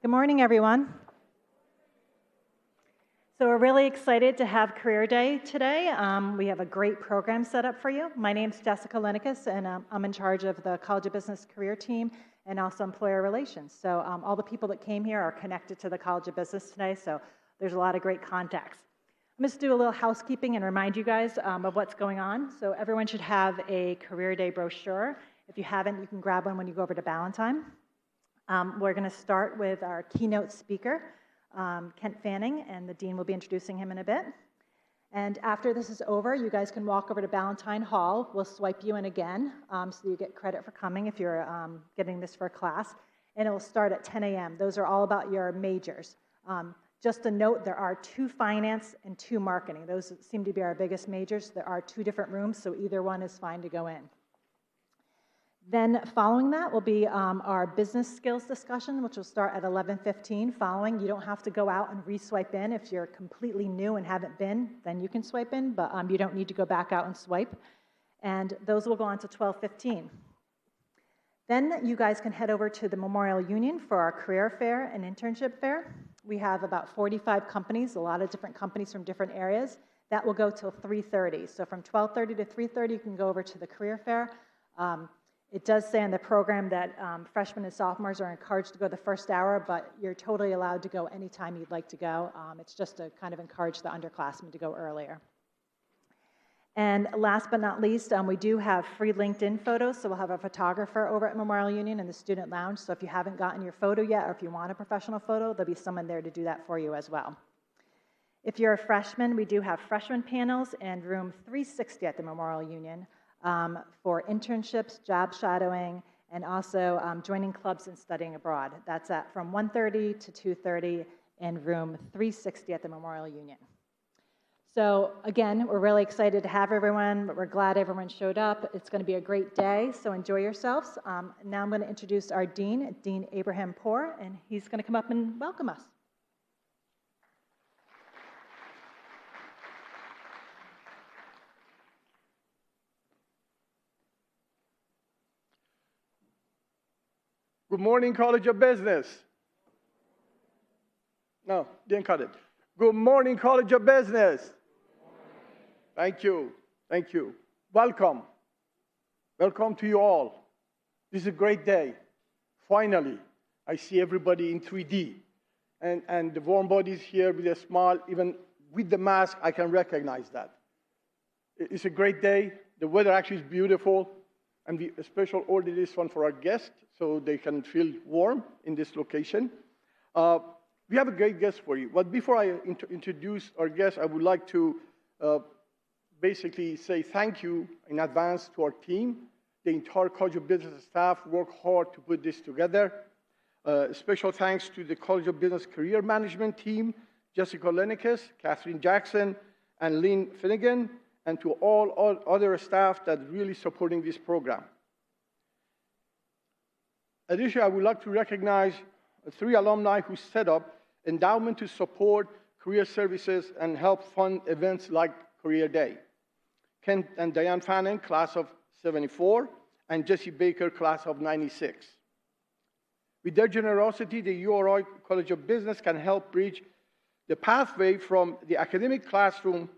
Good morning, everyone. So we're really excited to have Career Day today. We have a great program set up for you. My name's Jessica Linicus, and I'm in charge of the College of Business career team and also employer relations. So all the people that came here are connected to the College of Business today, so there's a lot of great contacts. I'm just do a little housekeeping and remind you guys of what's going on. So everyone should have a Career Day brochure. If you haven't, you can grab one when you go over to Ballantyne. We're going to start with our keynote speaker, Kent Fanning, and the dean will be introducing him in a bit. And after this is over, you guys can walk over to Ballantyne Hall. We'll swipe you in again, so you get credit for coming if you're getting this for a class. And it will start at 10 a.m. Those are all about your majors. Just a note, there are 2 finance and 2 marketing. Those seem to be our biggest majors. There are 2 different rooms, so either one is fine to go in. Then following that will be our business skills discussion, which will start at 11:15. Following, you don't have to go out and re-swipe in. If you're completely new and haven't been, then you can swipe in, but you don't need to go back out and swipe. And those will go on to 12:15. Then you guys can head over to the Memorial Union for our career fair and internship fair. We have about 45 companies, a lot of different companies from different areas. That will go till 3:30. So from 12:30 to 3:30, you can go over to the career fair. It does say in the program that freshmen and sophomores are encouraged to go the first hour, but you're totally allowed to go anytime you'd like to go. It's just to kind of encourage the underclassmen to go earlier. And last but not least, we do have free LinkedIn photos, so we'll have a photographer over at Memorial Union in the student lounge. So if you haven't gotten your photo yet, or if you want a professional photo, there'll be someone there to do that for you as well. If you're a freshman, we do have freshman panels in room 360 at the Memorial Union. For internships, job shadowing, and also joining clubs and studying abroad. That's from 1:30 to 2:30 in room 360 at the Memorial Union. So again, we're really excited to have everyone, but we're glad everyone showed up. It's going to be a great day, so enjoy yourselves. Now I'm going to introduce our dean, Dean Abraham Poor, and he's going to come up and welcome us. Good morning, College of Business. No, didn't cut it. Good morning, College of Business. Thank you. Thank you. Welcome. Welcome to you all. This is a great day. Finally, I see everybody in 3D. And the warm bodies here with a smile, even with the mask, I can recognize that. It's a great day. The weather actually is beautiful. And we special ordered this one for our guests so they can feel warm in this location. We have a great guest for you. But before I introduce our guest, I would like to basically say thank you in advance to our team. The entire College of Business staff worked hard to put this together. Special thanks to the College of Business Career Management team, Jessica Linicus, Catherine Jackson, and Lynn Finnegan, and to all other staff that are really supporting this program. Additionally, I would like to recognize 3 alumni who set up endowment to support career services and help fund events like Career Day. Kent and Diane Fannin, class of 74, and Jesse Baker, class of 96. With their generosity, the URI College of Business can help bridge the pathway from the academic classroom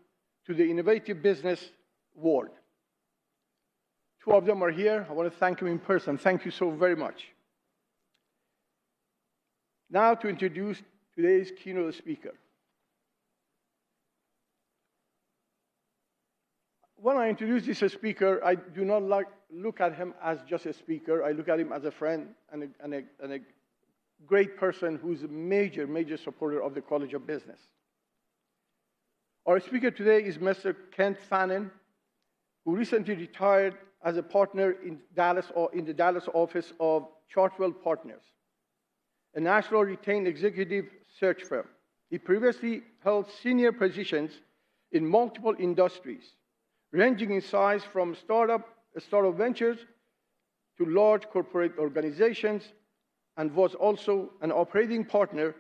to the innovative business world. 2 of them are here. I want to thank them in person. Thank you so very much. Now to introduce today's keynote speaker. When I introduce this speaker, I do not look at him as just a speaker. I look at him as a friend and a great person who's a major, major supporter of the College of Business. Our speaker today is Mr. Kent Fannin, who recently retired as a partner in the Dallas office of Chartwell Partners, a national retained executive search firm. He previously held senior positions in multiple industries, ranging in size from startup ventures to large corporate organizations, and was also an operating partner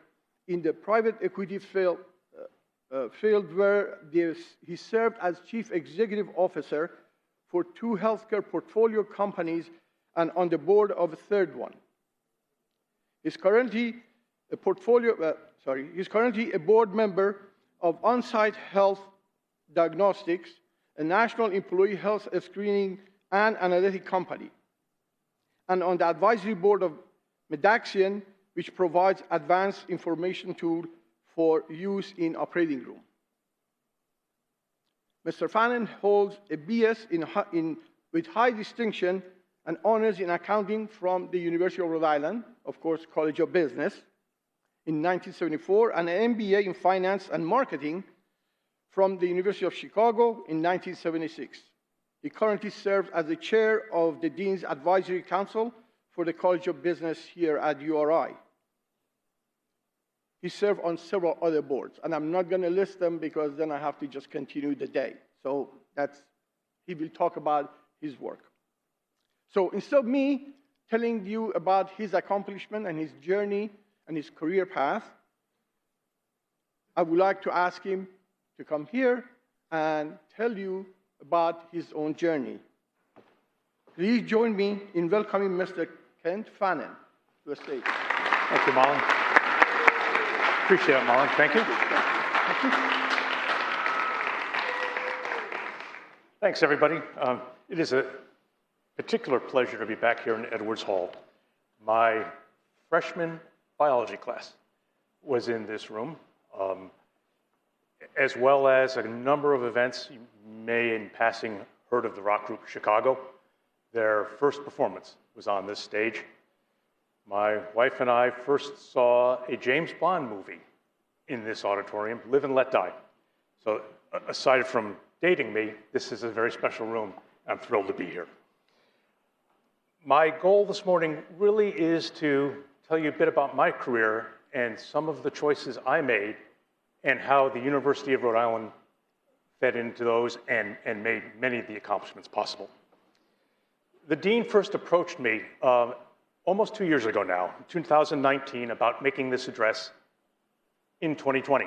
in the private equity field where he served as chief executive officer for 2 healthcare portfolio companies and on the board of a 3rd one. He's currently He's currently a board member of On-Site Health Diagnostics, a national employee health screening and analytic company, and on the advisory board of Medaxian, which provides advanced information tool for use in operating room. Mr. Fannin holds a BS with high distinction and honors in accounting from the University of Rhode Island, of course, College of Business, in 1974, and an MBA in finance and marketing from the University of Chicago in 1976. He currently serves as the chair of the Dean's Advisory Council for the College of Business here at URI. He served on several other boards, and I'm not going to list them because then I have to just continue the day. So he will talk about his work. So instead of me telling you about his accomplishment and his journey and his career path, I would like to ask him to come here and tell you about his own journey. Please join me in welcoming Mr. Kent Fannin to the stage. Thank you, Marlon. Appreciate it, Marlon. Thank you. Thank you. Thanks, everybody. It is a particular pleasure to be back here in Edwards Hall. My freshman biology class was in this room, as well as a number of events. You may, in passing, heard of the rock group Chicago. Their first performance was on this stage. My wife and I first saw a James Bond movie in this auditorium, Live and Let Die. So aside from dating me, this is a very special room. I'm thrilled to be here. My goal this morning really is to tell you a bit about my career and some of the choices I made and how the University of Rhode Island fed into those and made many of the accomplishments possible. The dean first approached me almost 2 years ago now, in 2019, about making this address in 2020.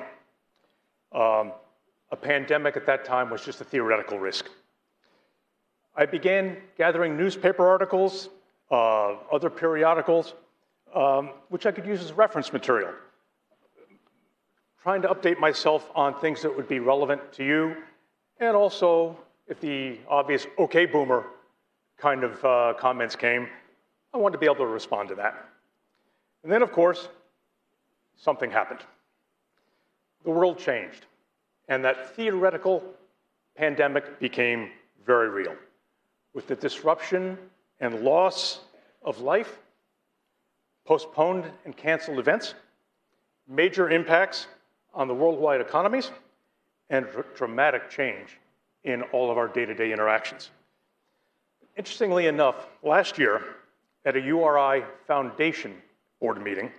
A pandemic at that time was just a theoretical risk. I began gathering newspaper articles, other periodicals, which I could use as reference material, trying to update myself on things that would be relevant to you, and also, if the obvious okay boomer kind of comments came, I wanted to be able to respond to that. And then, of course, something happened. The world changed, and that theoretical pandemic became very real, with the disruption and loss of life, postponed and canceled events, major impacts on the worldwide economies, and dramatic change in all of our day-to-day interactions. Interestingly enough, last year at a URI Foundation board meeting,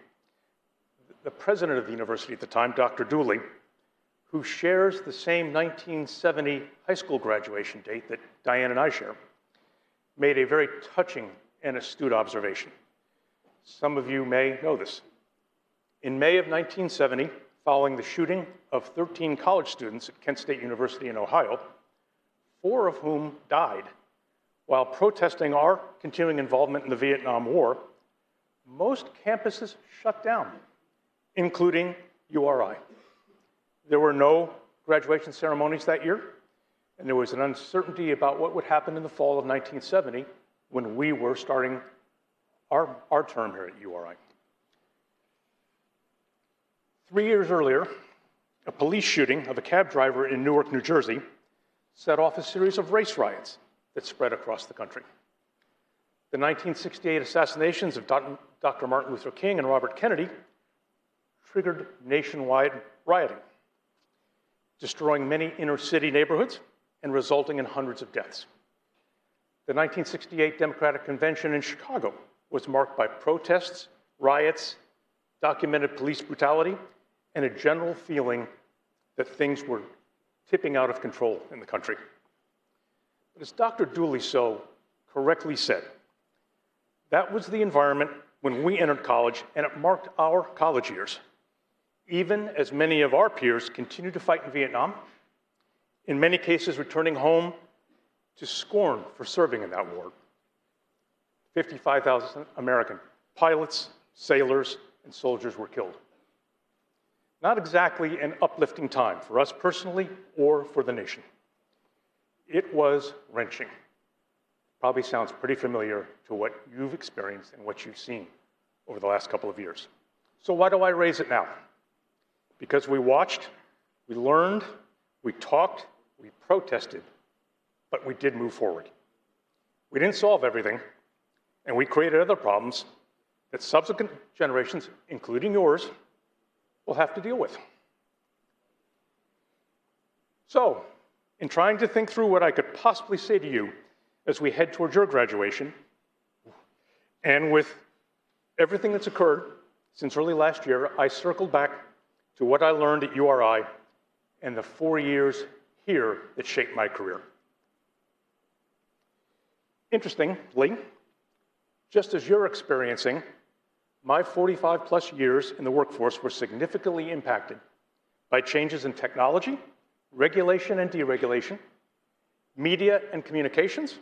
the president of the university at the time, Dr. Dooley, who shares the same 1970 high school graduation date that Diane and I share, made a very touching and astute observation. Some of you may know this. In May of 1970, following the shooting of 13 college students at Kent State University in Ohio, 4 of whom died while protesting our continuing involvement in the Vietnam War, most campuses shut down, including URI. There were no graduation ceremonies that year, and there was an uncertainty about what would happen in the fall of 1970 when we were starting our term here at URI. 3 years earlier, a police shooting of a cab driver in Newark, New Jersey, set off a series of race riots that spread across the country. The 1968 assassinations of Dr. Martin Luther King and Robert Kennedy triggered nationwide rioting, destroying many inner-city neighborhoods and resulting in hundreds of deaths. The 1968 Democratic Convention in Chicago was marked by protests, riots, documented police brutality, and a general feeling that things were tipping out of control in the country. But as Dr. Dooley so correctly said, that was the environment when we entered college, and it marked our college years. Even as many of our peers continued to fight in Vietnam, in many cases returning home to scorn for serving in that war. 55,000 American pilots, sailors, and soldiers were killed. Not exactly an uplifting time for us personally or for the nation. It was wrenching. Probably sounds pretty familiar to what you've experienced and what you've seen over the last couple of years. So why do I raise it now? Because we watched, we learned, we talked, we protested, but we did move forward. We didn't solve everything, and we created other problems that subsequent generations, including yours, will have to deal with. So, in trying to think through what I could possibly say to you as we head towards your graduation, and with everything that's occurred since early last year, I circled back to what I learned at URI and the 4 years here that shaped my career. Interestingly, just as you're experiencing, my 45 plus years in the workforce were significantly impacted by changes in technology, regulation and deregulation, media and communications,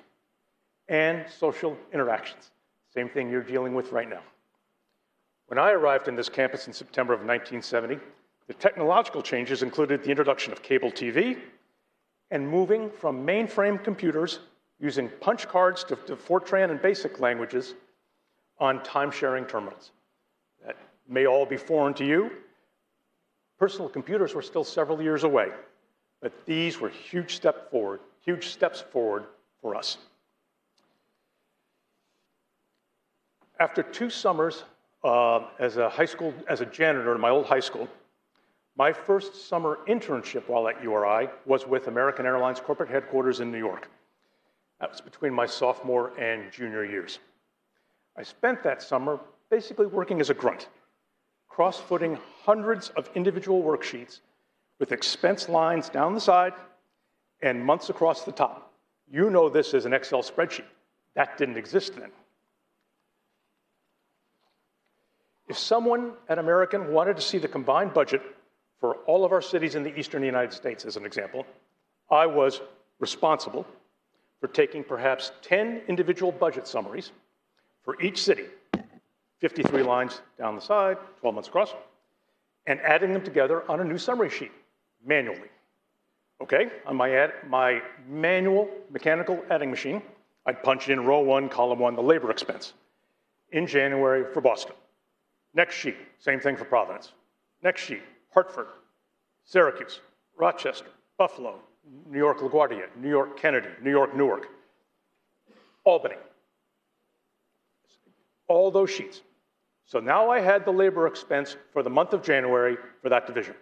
and social interactions. Same thing you're dealing with right now. When I arrived in this campus in September of 1970, the technological changes included the introduction of cable TV and moving from mainframe computers using punch cards to Fortran and BASIC languages on time-sharing terminals. That may all be foreign to you. Personal computers were still several years away, but these were huge steps forward for us. After 2 summers as a janitor in my old high school, my first summer internship while at URI was with American Airlines corporate headquarters in New York. That was between my sophomore and junior years. I spent that summer basically working as a grunt, cross-footing hundreds of individual worksheets with expense lines down the side and months across the top. You know this as an Excel spreadsheet. That didn't exist then. If someone at American wanted to see the combined budget for all of our cities in the eastern United States, as an example, I was responsible for taking perhaps 10 individual budget summaries for each city, 53 lines down the side, 12 months across, and adding them together on a new summary sheet, manually. Okay, on my manual mechanical adding machine, I'd punch in row 1, column 1, the labor expense in January for Boston. Next sheet, same thing for Providence. Next sheet, Hartford, Syracuse, Rochester, Buffalo, New York LaGuardia, New York Kennedy, New York Newark, Albany. All those sheets. So now I had the labor expense for the month of January for that division.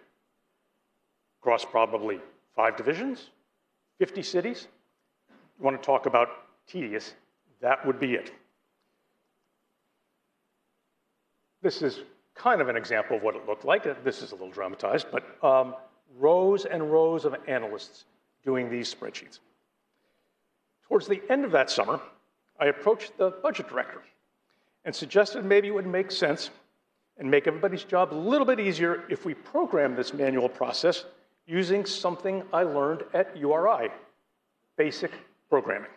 Across probably 5 divisions, 50 cities. You want to talk about tedious, that would be it. This is kind of an example of what it looked like. This is a little dramatized, but rows and rows of analysts doing these spreadsheets. Towards the end of that summer, I approached the budget director and suggested maybe it would make sense and make everybody's job a little bit easier if we program this manual process using something I learned at URI, basic programming.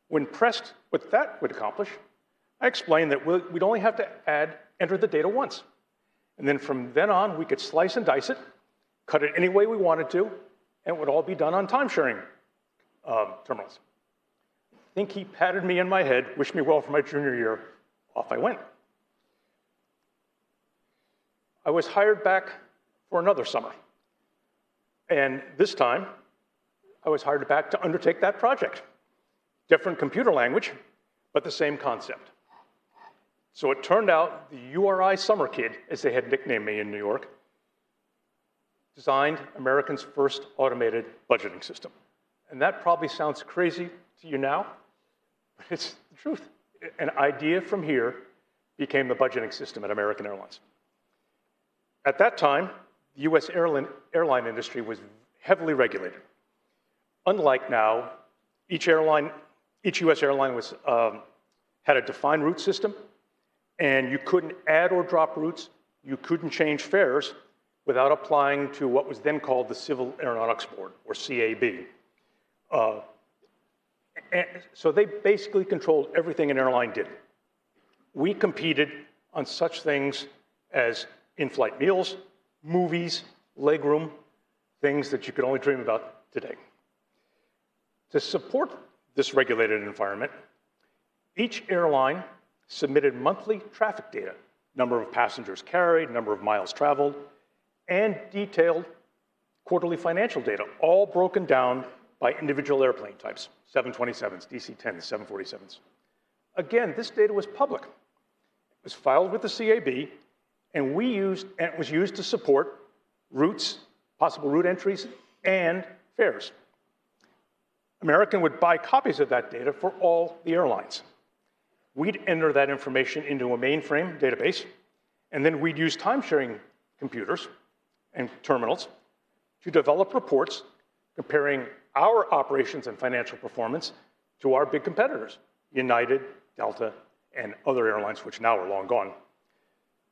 When pressed what that would accomplish, I explained that we'd only have to enter the data once. And then from then on, we could slice and dice it, cut it any way we wanted to, and it would all be done on time-sharing terminals. I think he patted me on my head, wished me well for my junior year, off I went. I was hired back for another summer. And this time, I was hired back to undertake that project. Different computer language, but the same concept. So it turned out the URI summer kid, as they had nicknamed me in New York, designed America's first automated budgeting system. And that probably sounds crazy to you now, but it's the truth. An idea from here became the budgeting system at American Airlines. At that time, the US airline industry was heavily regulated. Unlike now, each US airline had a defined route system, and you couldn't add or drop routes, you couldn't change fares without applying to what was then called the Civil Aeronautics Board, or CAB. And so they basically controlled everything an airline did. We competed on such things as in-flight meals, movies, legroom, things that you could only dream about today. To support this regulated environment, each airline submitted monthly traffic data, number of passengers carried, number of miles traveled, and detailed quarterly financial data, all broken down by individual airplane types, 727s, DC-10s, 747s. Again, this data was public. It was filed with the CAB, and it was used to support routes, possible route entries, and fares. American would buy copies of that data for all the airlines. We'd enter that information into a mainframe database, and then we'd use time-sharing computers and terminals to develop reports comparing our operations and financial performance to our big competitors, United, Delta, and other airlines, which now are long gone.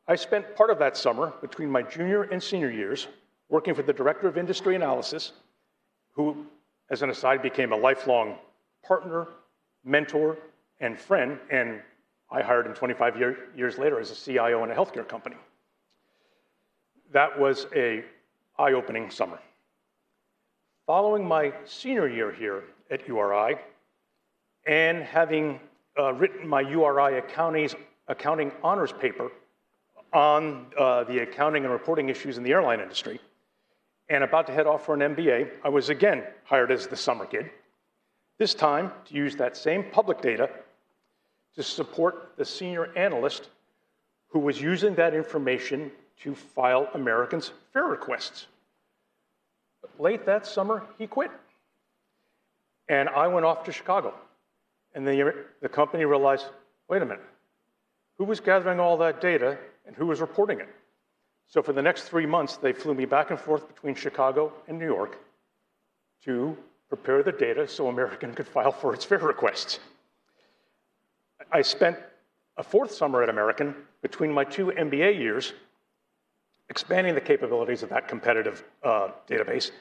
I spent part of that summer between my junior and senior years working for the Director of Industry Analysis, who, as an aside, became a lifelong partner, mentor, and friend, and I hired him 25 years later as a CIO in a healthcare company. That was an eye-opening summer. Following my senior year here at URI, and having written my URI accounting honors paper on the accounting and reporting issues in the airline industry, and about to head off for an MBA, I was again hired as the summer kid, this time to use that same public data to support the senior analyst who was using that information to file American's fare requests. But late that summer, he quit. And I went off to Chicago. And the company realized, wait a minute, who was gathering all that data and who was reporting it? So for the next 3 months, they flew me back and forth between Chicago and New York to prepare the data so American could file for its fare requests. I spent a fourth summer at American between my 2 MBA years expanding the capabilities of that competitive database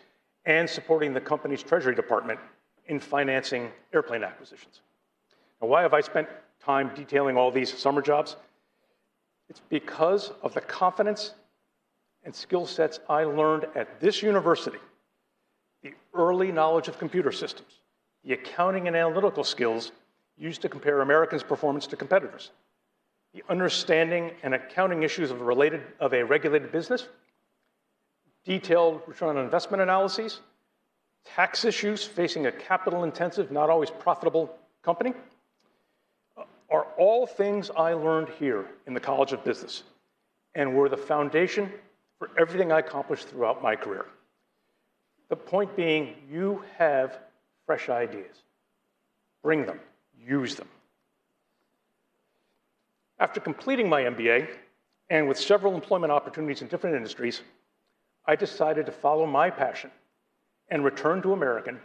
and supporting the company's treasury department in financing airplane acquisitions. Now, why have I spent time detailing all these summer jobs? It's because of the confidence and skill sets I learned at this university, the early knowledge of computer systems, the accounting and analytical skills used to compare Americans' performance to competitors, the understanding and accounting issues of a regulated business, detailed return on investment analyses, tax issues facing a capital-intensive, not always profitable company, are all things I learned here in the College of Business and were the foundation for everything I accomplished throughout my career. The point being, you have fresh ideas. Bring them, use them. After completing my MBA, and with several employment opportunities in different industries, I decided to follow my passion and return to American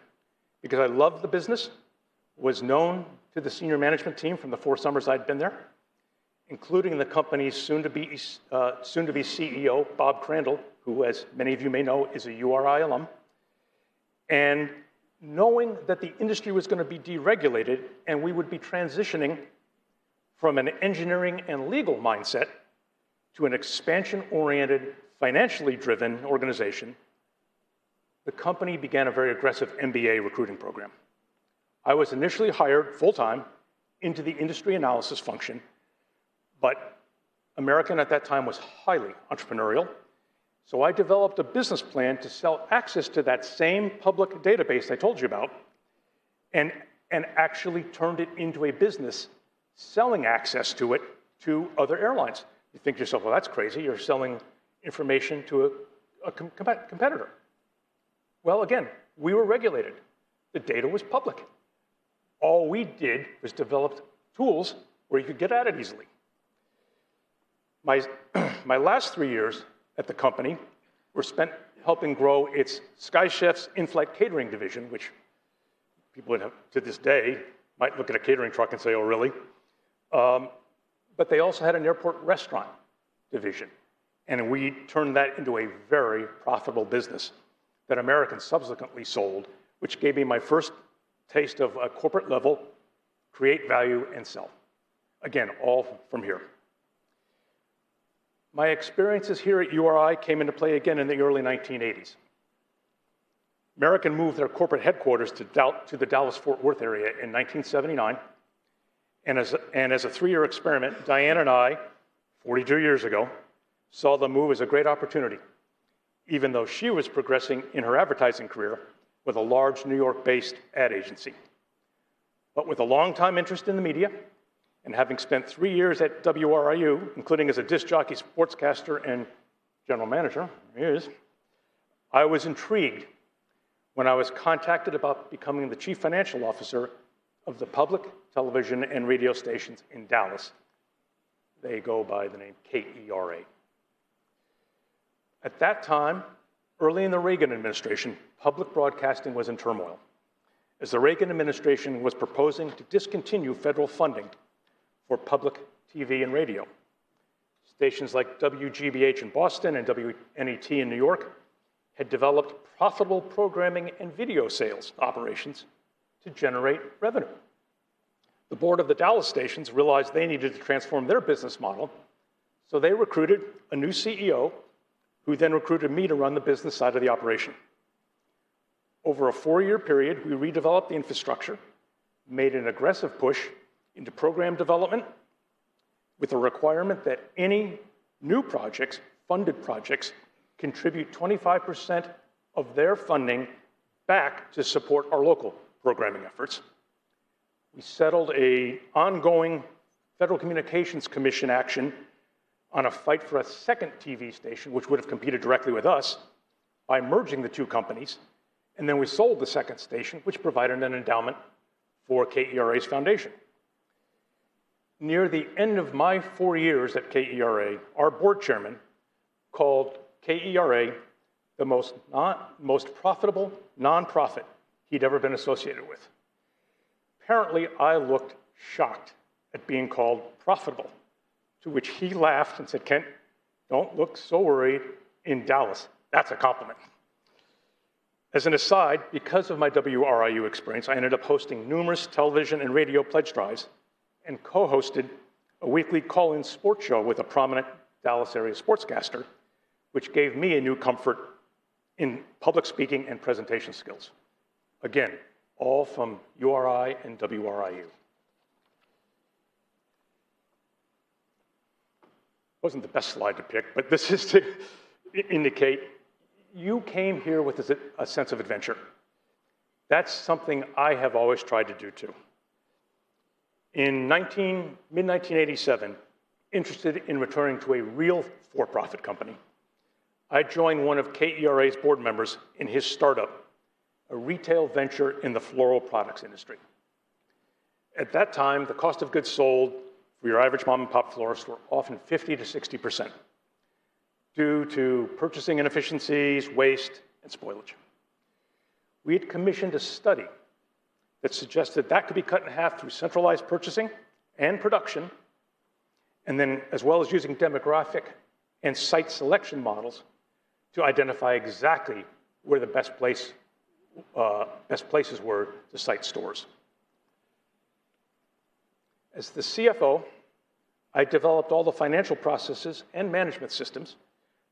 because I loved the business, was known to the senior management team from the 4 summers I'd been there, including the company's soon-to-be CEO, Bob Crandall, who, as many of you may know, is a URI alum, and knowing that the industry was going to be deregulated and we would be transitioning from an engineering and legal mindset to an expansion-oriented, financially driven organization, the company began a very aggressive MBA recruiting program. I was initially hired full-time into the industry analysis function, but American at that time was highly entrepreneurial, so I developed a business plan to sell access to that same public database I told you about and actually turned it into a business selling access to it to other airlines. You think to yourself, well, that's crazy. You're selling information to a competitor. Well, again, we were regulated. The data was public. All we did was develop tools where you could get at it easily. My last 3 years at the company were spent helping grow its Sky Chef's in-flight catering division, which people to this day might look at a catering truck and say, oh, really? But they also had an airport restaurant division, and we turned that into a very profitable business that American subsequently sold, which gave me my first taste of a corporate level, create value and sell. Again, all from here. My experiences here at URI came into play again in the early 1980s. American moved their corporate headquarters to the Dallas-Fort Worth area in 1979, and as a 3-year experiment, Diane and I, 42 years ago, saw the move as a great opportunity, even though she was progressing in her advertising career with a large New York-based ad agency. But with a long-time interest in the media, and having spent 3 years at WRIU, including as a disc jockey, sportscaster, and general manager, here he is, I was intrigued when I was contacted about becoming the chief financial officer of the public television and radio stations in Dallas. They go by the name KERA. At that time, early in the Reagan administration, public broadcasting was in turmoil, as the Reagan administration was proposing to discontinue federal funding for public TV and radio. Stations like WGBH in Boston and WNET in New York had developed profitable programming and video sales operations to generate revenue. The board of the Dallas stations realized they needed to transform their business model, so they recruited a new CEO who then recruited me to run the business side of the operation. Over a 4-year period, we redeveloped the infrastructure, made an aggressive push into program development with a requirement that any new projects, funded projects, contribute 25% of their funding back to support our local programming efforts. We settled an ongoing Federal Communications Commission action on a fight for a second TV station, which would have competed directly with us, by merging the two companies. And then we sold the second station, which provided an endowment for KERA's foundation. Near the end of my 4 years at KERA, our board chairman called KERA the most profitable nonprofit he'd ever been associated with. Apparently, I looked shocked at being called profitable, to which he laughed and said, "Kent, don't look so worried. In Dallas, that's a compliment." As an aside, because of my WRIU experience, I ended up hosting numerous television and radio pledge drives and co-hosted a weekly call-in sports show with a prominent Dallas area sportscaster, which gave me a new comfort in public speaking and presentation skills. Again, all from URI and WRIU. Wasn't the best slide to pick, but this is to indicate you came here with a sense of adventure. That's something I have always tried to do too. In mid-1987, interested in returning to a real for-profit company, I joined one of KERA's board members in his startup, a retail venture in the floral products industry. At that time, the cost of goods sold for your average mom and pop florist were often 50 to 60% due to purchasing inefficiencies, waste, and spoilage. We had commissioned a study that suggested that could be cut in half through centralized purchasing and production, and then as well as using demographic and site selection models to identify exactly where the best places were to site stores. As the CFO, I developed all the financial processes and management systems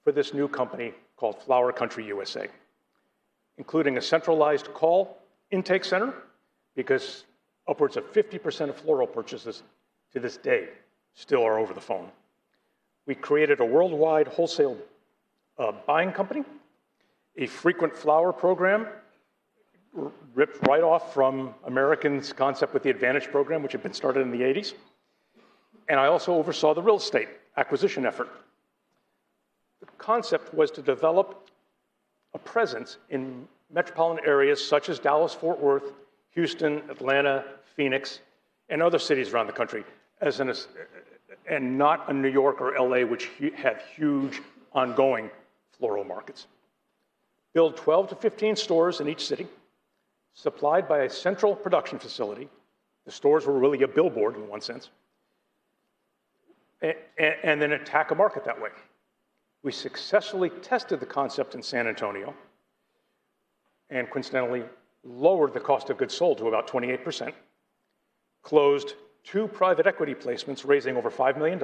for this new company called Flower Country USA, including a centralized call intake center, because upwards of 50% of floral purchases to this day still are over the phone. We created a worldwide wholesale buying company, a frequent flower program, ripped right off from American's concept with the Advantage program, which had been started in the 80s. And I also oversaw the real estate acquisition effort. The concept was to develop a presence in metropolitan areas such as Dallas, Fort Worth, Houston, Atlanta, Phoenix, and other cities around the country, and not in New York or LA, which have huge ongoing floral markets. Build 12 to 15 stores in each city, supplied by a central production facility. The stores were really a billboard in one sense, and then attack a market that way. We successfully tested the concept in San Antonio, and coincidentally lowered the cost of goods sold to about 28%, closed 2 private equity placements raising over $5 million,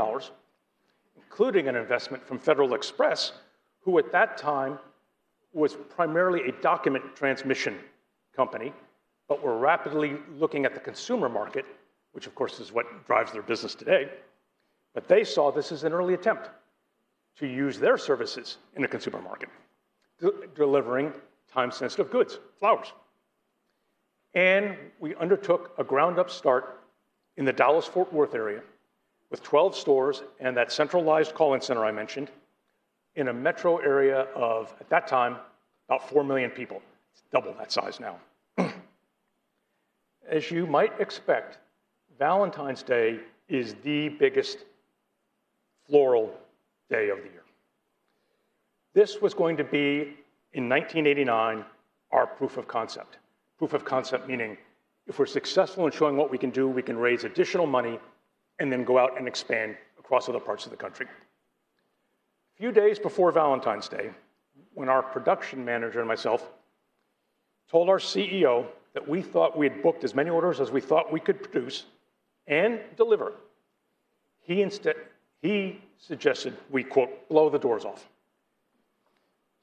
including an investment from Federal Express, who at that time was primarily a document transmission company, but were rapidly looking at the consumer market, which of course is what drives their business today. But they saw this as an early attempt to use their services in the consumer market, delivering time-sensitive goods, flowers. And we undertook a ground-up start in the Dallas-Fort Worth area with 12 stores and that centralized call-in center I mentioned in a metro area of, at that time, about 4 million people. It's double that size now. As you might expect, Valentine's Day is the biggest floral day of the year. This was going to be, in 1989, our proof of concept. Proof of concept meaning if we're successful in showing what we can do, we can raise additional money and then go out and expand across other parts of the country. A few days before Valentine's Day, when our production manager and myself told our CEO that we thought we had booked as many orders as we thought we could produce and deliver, he suggested we, quote, blow the doors off.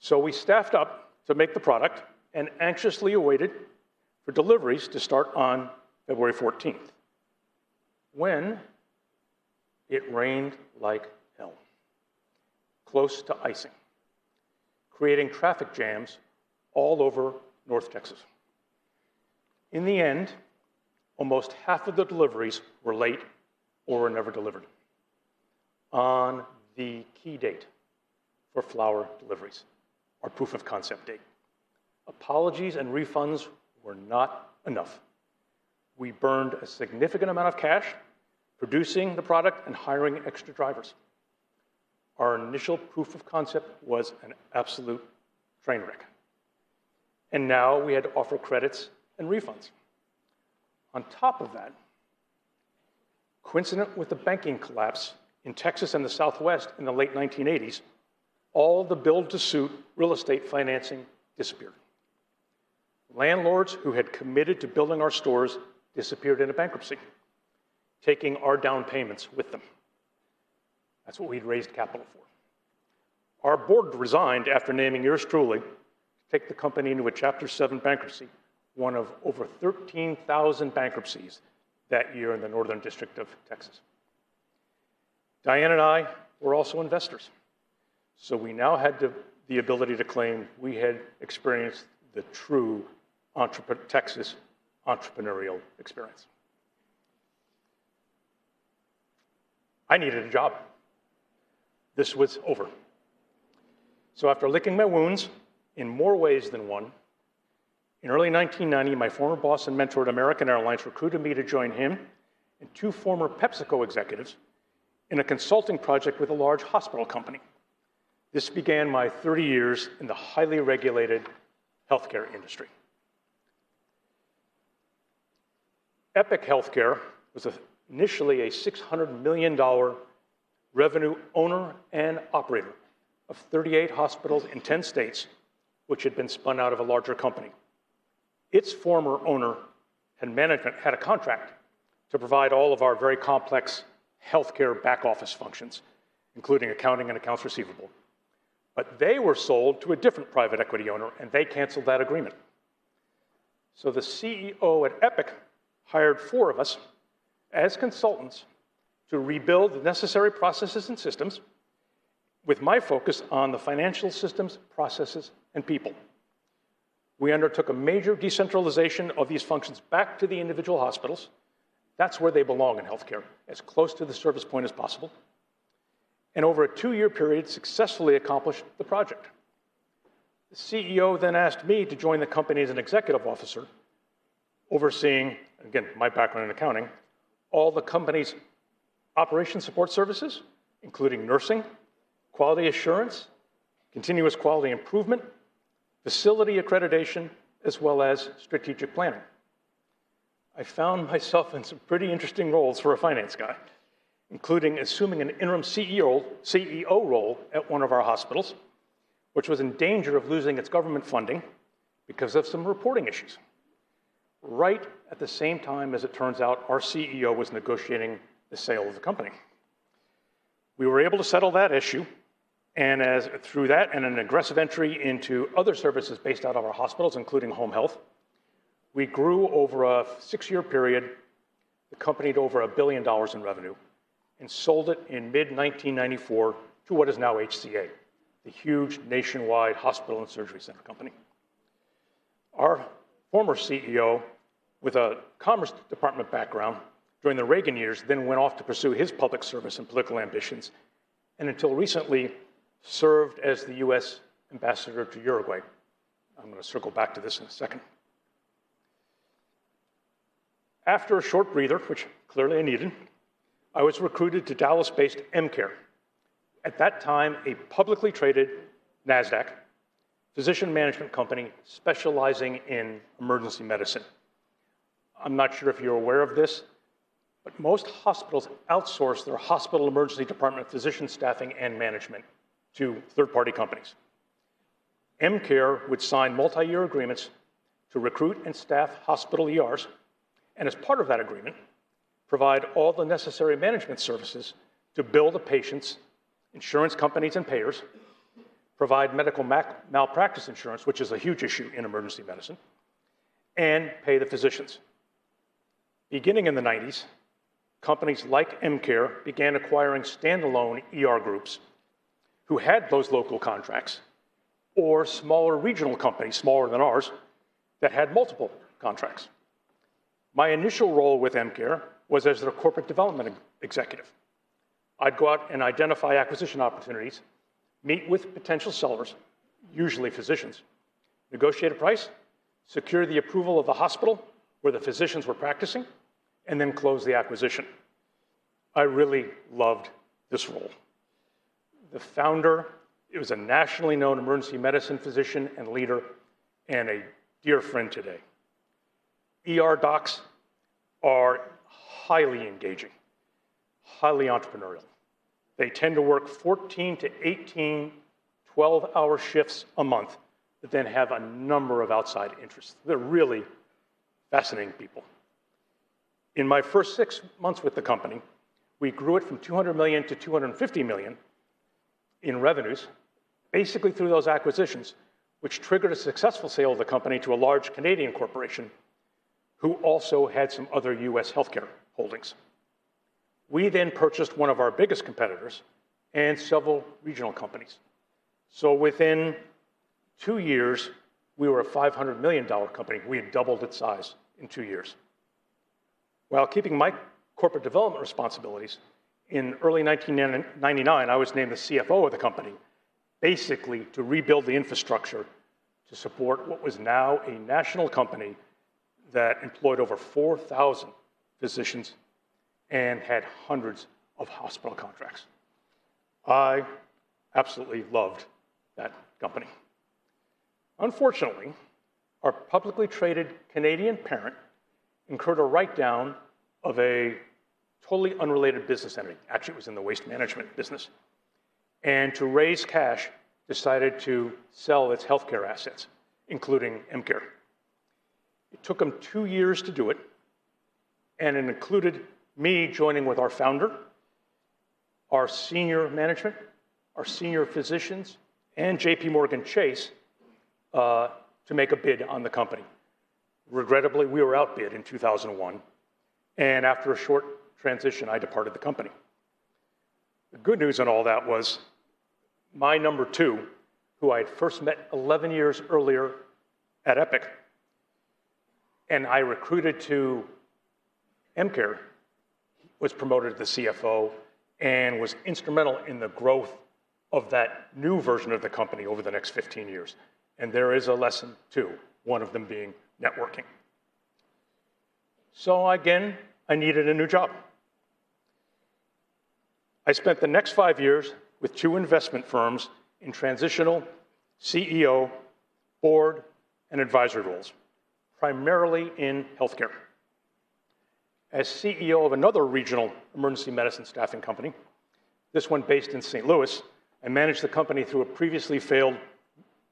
So we staffed up to make the product and anxiously awaited for deliveries to start on February 14th, when it rained like hell, close to icing, creating traffic jams all over North Texas. In the end, almost half of the deliveries were late or were never delivered on the key date for flower deliveries, our proof of concept date. Apologies and refunds were not enough. We burned a significant amount of cash producing the product and hiring extra drivers. Our initial proof of concept was an absolute train wreck. And now we had to offer credits and refunds. On top of that, coincident with the banking collapse in Texas and the Southwest in the late 1980s, all the build-to-suit real estate financing disappeared. Landlords who had committed to building our stores disappeared into bankruptcy, taking our down payments with them. That's what we'd raised capital for. Our board resigned after naming yours truly to take the company into a Chapter 7 bankruptcy, one of over 13,000 bankruptcies that year in the Northern District of Texas. Diane and I were also investors, so we now had the ability to claim we had experienced the true Texas entrepreneurial experience. I needed a job. This was over. So after licking my wounds in more ways than one, in early 1990, my former boss and mentor at American Airlines recruited me to join him and two former PepsiCo executives in a consulting project with a large hospital company. This began my 30 years in the highly regulated healthcare industry. Epic Healthcare was initially a $600 million revenue owner and operator of 38 hospitals in 10 states, which had been spun out of a larger company. Its former owner and management had a contract to provide all of our very complex healthcare back office functions, including accounting and accounts receivable. But they were sold to a different private equity owner, and they canceled that agreement. So the CEO at Epic hired 4 of us as consultants to rebuild the necessary processes and systems, with my focus on the financial systems, processes, and people. We undertook a major decentralization of these functions back to the individual hospitals. That's where they belong in healthcare, as close to the service point as possible. And over a 2-year period, successfully accomplished the project. The CEO then asked me to join the company as an executive officer, overseeing, again, my background in accounting, all the company's operation support services, including nursing, quality assurance, continuous quality improvement, facility accreditation, as well as strategic planning. I found myself in some pretty interesting roles for a finance guy, including assuming an interim CEO role at one of our hospitals, which was in danger of losing its government funding because of some reporting issues. Right at the same time, as it turns out, our CEO was negotiating the sale of the company. We were able to settle that issue, and through that and an aggressive entry into other services based out of our hospitals, including home health, we grew over a 6-year period the company to over $1 billion in revenue and sold it in mid-1994 to what is now HCA, the huge nationwide hospital and surgery center company. Our former CEO, with a Commerce Department background during the Reagan years, then went off to pursue his public service and political ambitions, and until recently served as the US ambassador to Uruguay. I'm going to circle back to this in a second. After a short breather, which clearly I needed, I was recruited to Dallas-based MCare, at that time a publicly traded NASDAQ physician management company specializing in emergency medicine. I'm not sure if you're aware of this, but most hospitals outsource their hospital emergency department physician staffing and management to third-party companies. MCare would sign multi-year agreements to recruit and staff hospital ERs, and as part of that agreement, provide all the necessary management services to bill the patients, insurance companies and payers, provide medical malpractice insurance, which is a huge issue in emergency medicine, and pay the physicians. Beginning in the 90s, companies like MCare began acquiring standalone ER groups who had those local contracts, or smaller regional companies, smaller than ours, that had multiple contracts. My initial role with MCare was as their corporate development executive. I'd go out and identify acquisition opportunities, meet with potential sellers, usually physicians, negotiate a price, secure the approval of the hospital where the physicians were practicing, and then close the acquisition. I really loved this role. The founder, it was a nationally known emergency medicine physician and leader, and a dear friend today. ER docs are highly engaging, highly entrepreneurial. They tend to work 14 to 18 12-hour shifts a month, but then have a number of outside interests. They're really fascinating people. In my first 6 months with the company, we grew it from $200 million to $250 million in revenues, basically through those acquisitions, which triggered a successful sale of the company to a large Canadian corporation who also had some other US healthcare holdings. We then purchased one of our biggest competitors and several regional companies. So within 2 years, we were a $500 million company. We had doubled its size in 2 years. While keeping my corporate development responsibilities, in early 1999, I was named the CFO of the company, basically to rebuild the infrastructure to support what was now a national company that employed over 4,000 physicians and had hundreds of hospital contracts. I absolutely loved that company. Unfortunately, our publicly traded Canadian parent incurred a write-down of a totally unrelated business entity. Actually, it was in the waste management business. And to raise cash, decided to sell its healthcare assets, including MCare. It took them 2 years to do it, and it included me joining with our founder, our senior management, our senior physicians, and JP Morgan Chase to make a bid on the company. Regrettably, we were outbid in 2001, and after a short transition, I departed the company. The good news in all that was my number two, who I had first met 11 years earlier at Epic, and I recruited to MCare, was promoted to the CFO and was instrumental in the growth of that new version of the company over the next 15 years. And there is a lesson too, one of them being networking. So again, I needed a new job. I spent the next 5 years with 2 investment firms in transitional CEO, board, and advisory roles, primarily in healthcare. As CEO of another regional emergency medicine staffing company, this one based in St. Louis, I managed the company through a previously failed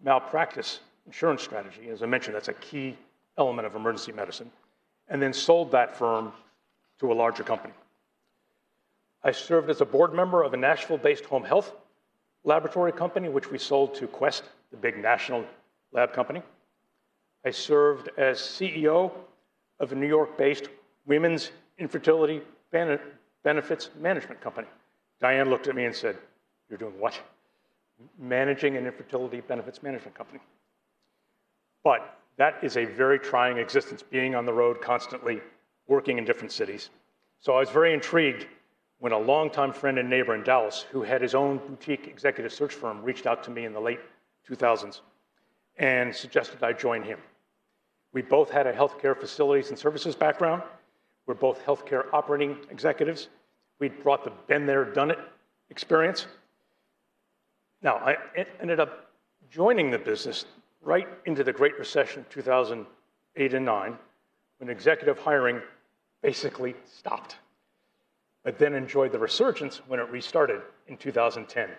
malpractice insurance strategy. As I mentioned, that's a key element of emergency medicine, and then sold that firm to a larger company. I served as a board member of a Nashville-based home health laboratory company, which we sold to Quest, the big national lab company. I served as CEO of a New York-based women's infertility benefits management company. Diane looked at me and said, "You're doing what?" Managing an infertility benefits management company. But that is a very trying existence, being on the road constantly, working in different cities. So I was very intrigued when a longtime friend and neighbor in Dallas, who had his own boutique executive search firm, reached out to me in the late 2000s and suggested I join him. We both had a healthcare facilities and services background. We're both healthcare operating executives. We'd brought the been there, done it experience. Now, I ended up joining the business right into the Great Recession of 2008 and 9, when executive hiring basically stopped, but then enjoyed the resurgence when it restarted in 2010.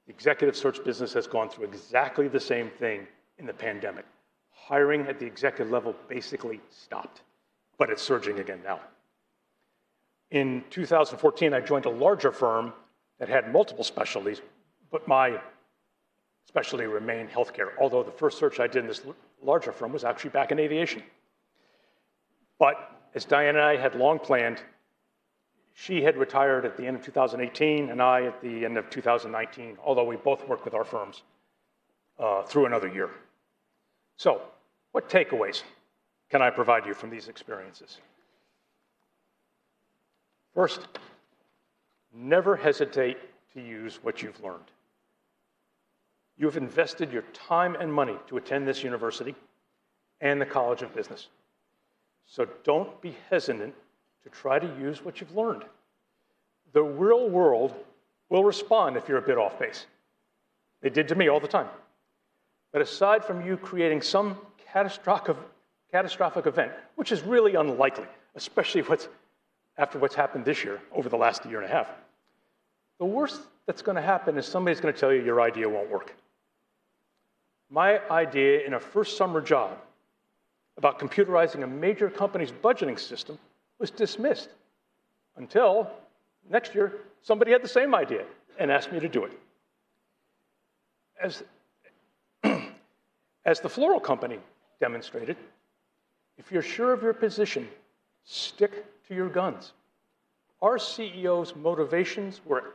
The executive search business has gone through exactly the same thing in the pandemic. Hiring at the executive level basically stopped, but it's surging again now. In 2014, I joined a larger firm that had multiple specialties, but my specialty remained healthcare, although the first search I did in this larger firm was actually back in aviation. But as Diane and I had long planned, she had retired at the end of 2018, and I at the end of 2019, although we both worked with our firms through another year. So, what takeaways can I provide you from these experiences? First, never hesitate to use what you've learned. You've invested your time and money to attend this university and the College of Business. So don't be hesitant to try to use what you've learned. The real world will respond if you're a bit off base. They did to me all the time. But aside from you creating some catastrophic event, which is really unlikely, especially after what's happened this year, over the last year and a half, the worst that's going to happen is somebody's going to tell you your idea won't work. My idea in a first summer job about computerizing a major company's budgeting system was dismissed until next year somebody had the same idea and asked me to do it. As the floral company demonstrated, if you're sure of your position, stick to your guns. Our CEO's motivations were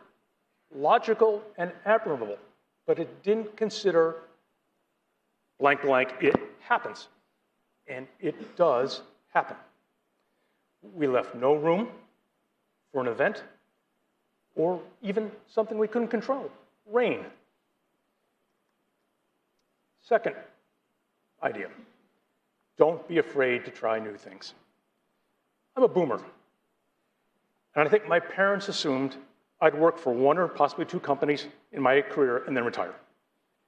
logical and admirable, but it didn't consider blank, blank, it happens. And it does happen. We left no room for an event or even something we couldn't control, rain. Second idea, don't be afraid to try new things. I'm a boomer, and I think my parents assumed I'd work for one or possibly two companies in my career and then retire,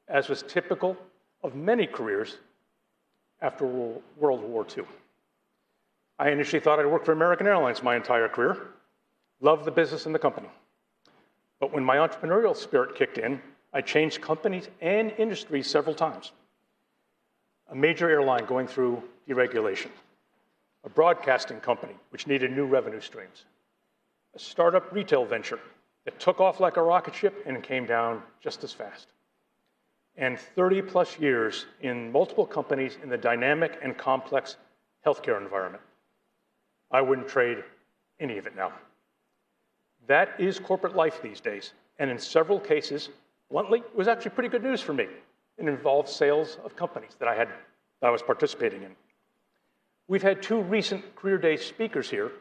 as was typical of many careers after World War II. I initially thought I'd work for American Airlines my entire career, loved the business and the company. But when my entrepreneurial spirit kicked in, I changed companies and industries several times. A major airline going through deregulation, a broadcasting company which needed new revenue streams, a startup retail venture that took off like a rocket ship and came down just as fast, and 30 plus years in multiple companies in the dynamic and complex healthcare environment. I wouldn't trade any of it now. That is corporate life these days, and in several cases, bluntly, it was actually pretty good news for me. It involved sales of companies that I was participating in. We've had two recent Career Day speakers here,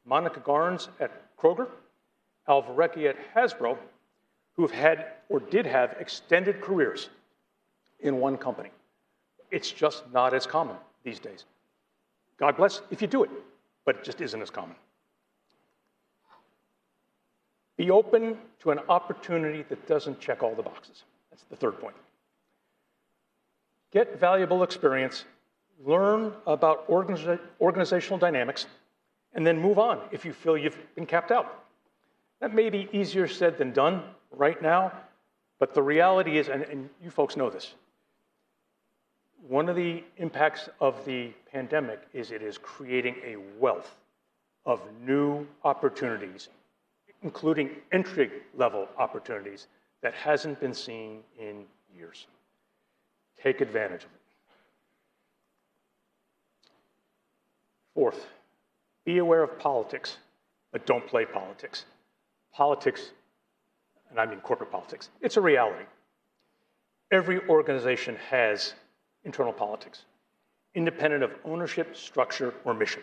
Monica Garnes at Kroger, Al Varecki at Hasbro, who've had or did have extended careers in one company. It's just not as common these days. God bless if you do it, but it just isn't as common. Be open to an opportunity that doesn't check all the boxes. That's the third point. Get valuable experience, learn about organizational dynamics, and then move on if you feel you've been capped out. That may be easier said than done right now, but the reality is, and you folks know this, one of the impacts of the pandemic is it is creating a wealth of new opportunities, including entry-level opportunities that hasn't been seen in years. Take advantage of it. Fourth, be aware of politics, but don't play politics. Politics, and I mean corporate politics, it's a reality. Every organization has internal politics, independent of ownership, structure, or mission.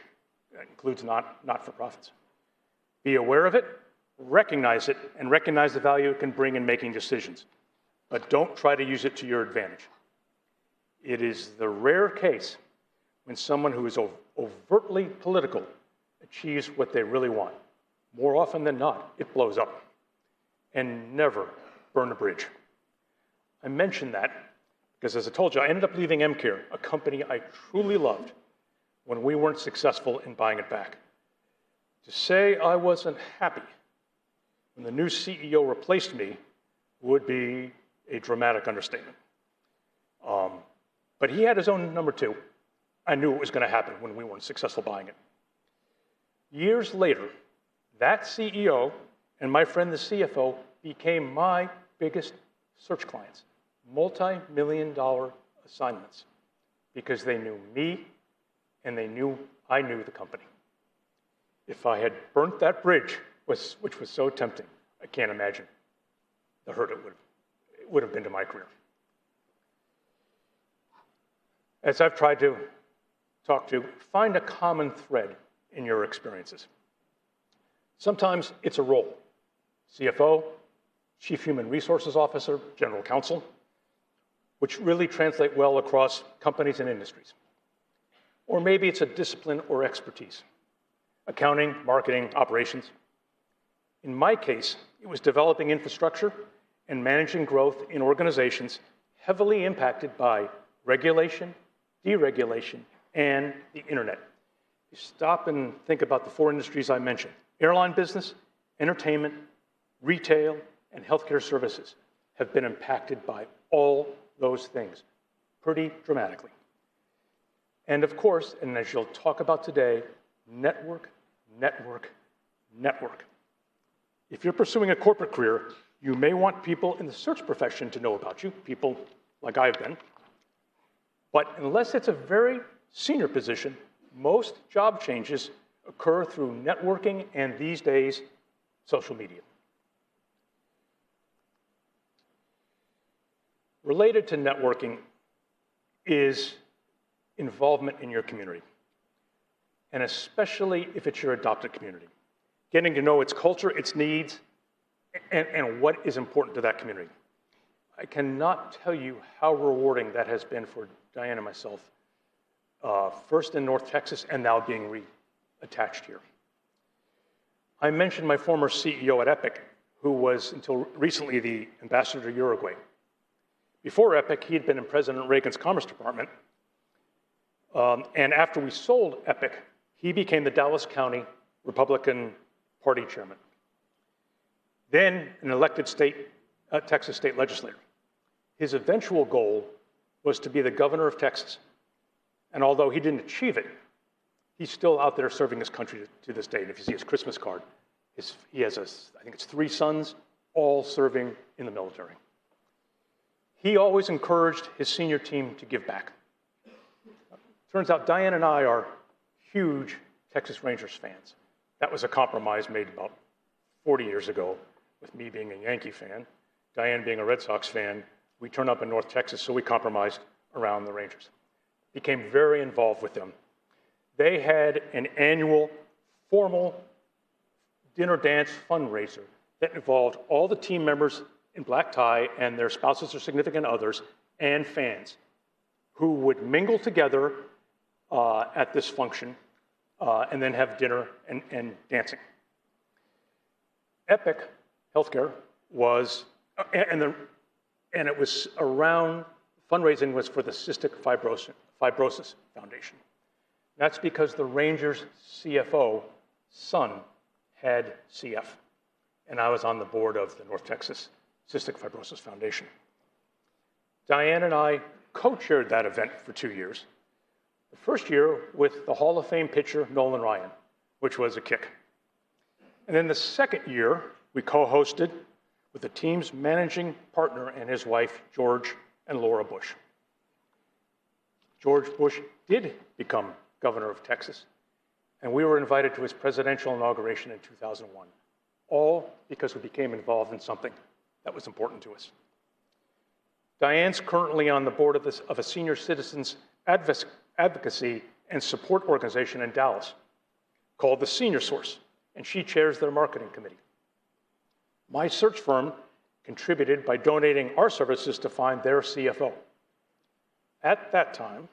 That includes not-for-profits. Be aware of it, recognize it, and recognize the value it can bring in making decisions. But don't try to use it to your advantage. It is the rare case when someone who is overtly political achieves what they really want. More often than not, it blows up. And never burn a bridge. I mention that because, as I told you, I ended up leaving MCare, a company I truly loved, when we weren't successful in buying it back. To say I wasn't happy when the new CEO replaced me would be a dramatic understatement. But he had his own number two. I knew it was going to happen when we weren't successful buying it. Years later, that CEO and my friend the CFO became my biggest search clients, multi-million-dollar assignments, because they knew me and they knew I knew the company. If I had burnt that bridge, which was so tempting, I can't imagine the hurt it would have been to my career. As I've tried to talk to, find a common thread in your experiences. Sometimes it's a role, CFO, Chief Human Resources Officer, General Counsel, which really translate well across companies and industries. Or maybe it's a discipline or expertise, accounting, marketing, operations. In my case, it was developing infrastructure and managing growth in organizations heavily impacted by regulation, deregulation, and the internet. You stop and think about the four industries I mentioned: airline business, entertainment, retail, and healthcare services have been impacted by all those things pretty dramatically. And of course, and as you'll talk about today, network, network, network. If you're pursuing a corporate career, you may want people in the search profession to know about you, people like I've been. But unless it's a very senior position, most job changes occur through networking and, these days, social media. Related to networking is involvement in your community, and especially if it's your adopted community. Getting to know its culture, its needs, and what is important to that community. I cannot tell you how rewarding that has been for Diane and myself, first in North Texas and now being reattached here. I mentioned my former CEO at Epic, who was until recently the ambassador to Uruguay. Before Epic, he had been in President Reagan's Commerce Department, and after we sold Epic, he became the Dallas County Republican Party chairman. Then an elected Texas state legislator. His eventual goal was to be the governor of Texas. And although he didn't achieve it, he's still out there serving his country to this day. And if you see his Christmas card, he has, I think it's 3 sons, all serving in the military. He always encouraged his senior team to give back. Turns out Diane and I are huge Texas Rangers fans. That was a compromise made about 40 years ago, with me being a Yankee fan, Diane being a Red Sox fan. We turned up in North Texas, so we compromised around the Rangers. Became very involved with them. They had an annual formal dinner dance fundraiser that involved all the team members in black tie and their spouses or significant others and fans who would mingle together at this function and then have dinner and dancing. Epic Healthcare was, and it was around, fundraising was for the Cystic Fibrosis Foundation. That's because the Rangers CFO son had CF, and I was on the board of the North Texas Cystic Fibrosis Foundation. Diane and I co-chaired that event for 2 years. The first year with the Hall of Fame pitcher Nolan Ryan, which was a kick. And then the second year, we co-hosted with the team's managing partner and his wife, George and Laura Bush. George Bush did become governor of Texas, and we were invited to his presidential inauguration in 2001, all because we became involved in something that was important to us. Diane's currently on the board of a senior citizens advocacy and support organization in Dallas called the Senior Source, and she chairs their marketing committee. My search firm contributed by donating our services to find their CFO. At that time,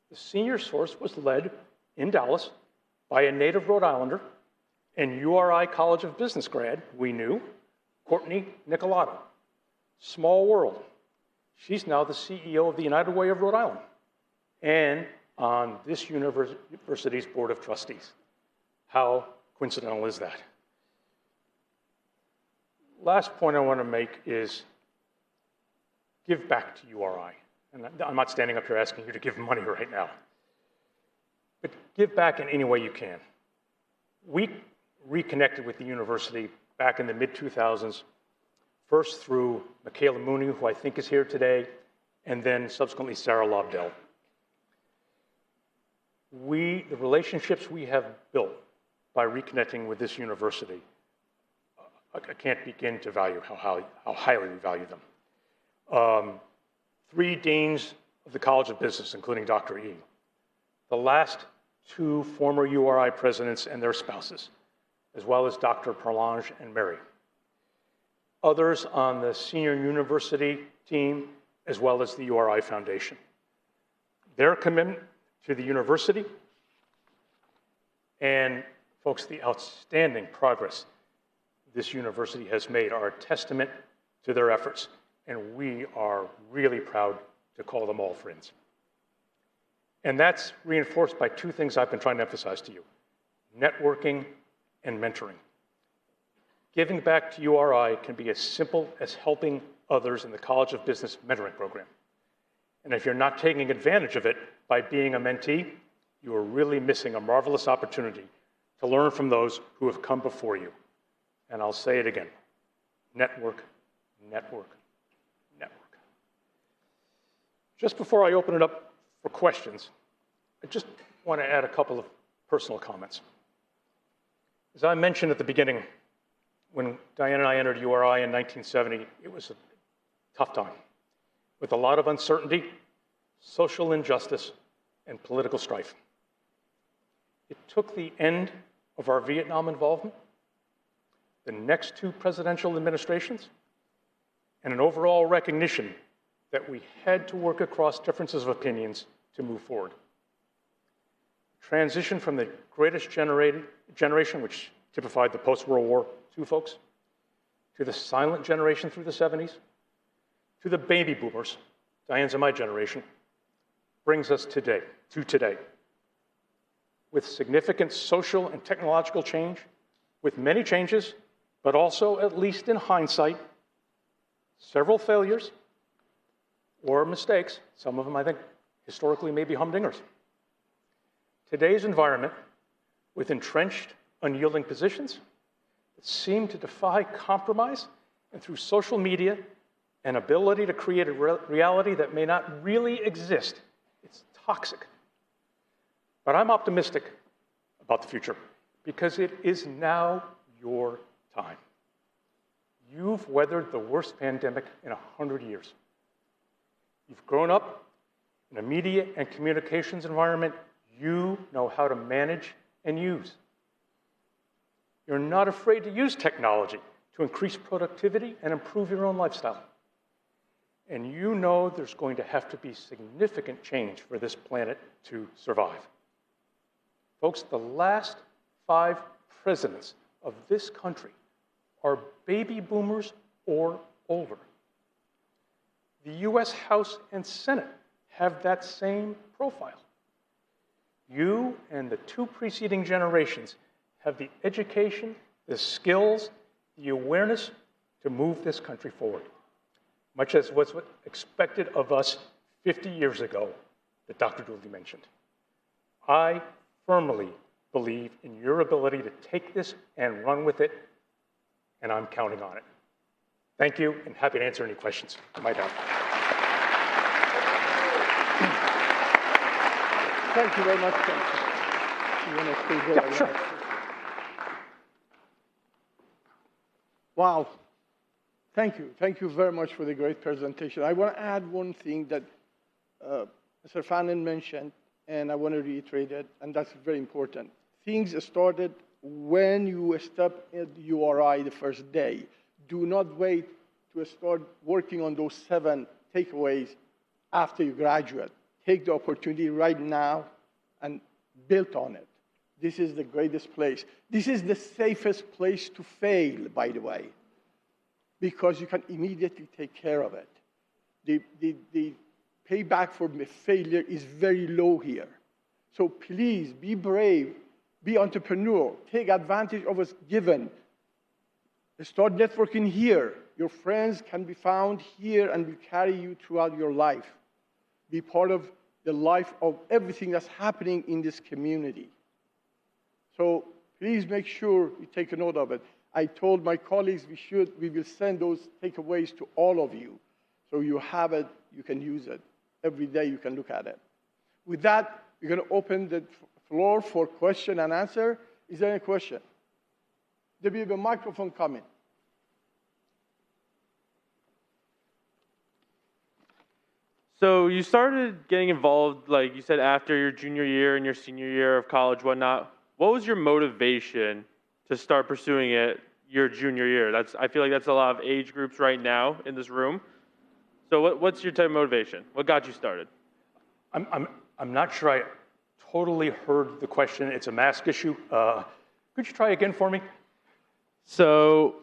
the Senior Source was led in Dallas by a native Rhode Islander and URI College of Business grad we knew, Courtney Nicolato. Small world. She's now the CEO of the United Way of Rhode Island and on this university's board of trustees. How coincidental is that? Last point I want to make is give back to URI. And I'm not standing up here asking you to give money right now, but give back in any way you can. We reconnected with the university back in the mid-2000s, first through Michaela Mooney, who I think is here today, and then subsequently Sarah Lobdell. The relationships we have built by reconnecting with this university, I can't begin to value how highly we value them. 3 deans of the College of Business, including Dr. E. The last 2 former URI presidents and their spouses, as well as Dr. Perlange and Mary. Others on the senior university team, as well as the URI Foundation. Their commitment to the university and, folks, the outstanding progress this university has made are a testament to their efforts, and we are really proud to call them all friends. And that's reinforced by 2 things I've been trying to emphasize to you: networking and mentoring. Giving back to URI can be as simple as helping others in the College of Business mentoring program. And if you're not taking advantage of it by being a mentee, you are really missing a marvelous opportunity to learn from those who have come before you. And I'll say it again: network, network, network. Just before I open it up for questions, I just want to add a couple of personal comments. As I mentioned at the beginning, when Diane and I entered URI in 1970, it was a tough time with a lot of uncertainty, social injustice, and political strife. It took the end of our Vietnam involvement, the next 2 presidential administrations, and an overall recognition that we had to work across differences of opinions to move forward. Transition from the greatest generation, which typified the post-World War II folks, to the silent generation through the 70s, to the baby boomers, Diane's and my generation, brings us to today. With significant social and technological change, with many changes, but also, at least in hindsight, several failures or mistakes, some of them I think historically may be humdingers. Today's environment, with entrenched, unyielding positions that seem to defy compromise, and through social media, an ability to create a reality that may not really exist, it's toxic. But I'm optimistic about the future because it is now your time. You've weathered the worst pandemic in 100 years. You've grown up in a media and communications environment you know how to manage and use. You're not afraid to use technology to increase productivity and improve your own lifestyle. And you know there's going to have to be significant change for this planet to survive. Folks, the last 5 presidents of this country are baby boomers or older. The US House and Senate have that same profile. You and the 2 preceding generations have the education, the skills, the awareness to move this country forward, much as was expected of us 50 years ago that Dr. Dooley mentioned. I firmly believe in your ability to take this and run with it, and I'm counting on it. Thank you, and happy to answer any questions you might have. Thank you very much. You want to stay there? Yeah, sure. Wow. Thank you. Thank you very much for the great presentation. I want to add one thing that Mr. Fannin mentioned, and I want to reiterate it, and that's very important. Things started when you step at URI the first day. Do not wait to start working on those 7 takeaways after you graduate. Take the opportunity right now and build on it. This is the greatest place. This is the safest place to fail, by the way, because you can immediately take care of it. The payback for failure is very low here. So please be brave, be entrepreneurial, take advantage of what's given. Start networking here. Your friends can be found here and will carry you throughout your life. Be part of the life of everything that's happening in this community. So please make sure you take a note of it. I told my colleagues we will send those takeaways to all of you. So you have it, you can use it. Every day you can look at it. With that, we're going to open the floor for question and answer. Is there any question? There will be a microphone coming. So you started getting involved, like you said, after your junior year and your senior year of college, whatnot. What was your motivation to start pursuing it your junior year? I feel like that's a lot of age groups right now in this room. So what's your type of motivation? What got you started? I'm not sure I totally heard the question. It's a mask issue. Could you try again for me? So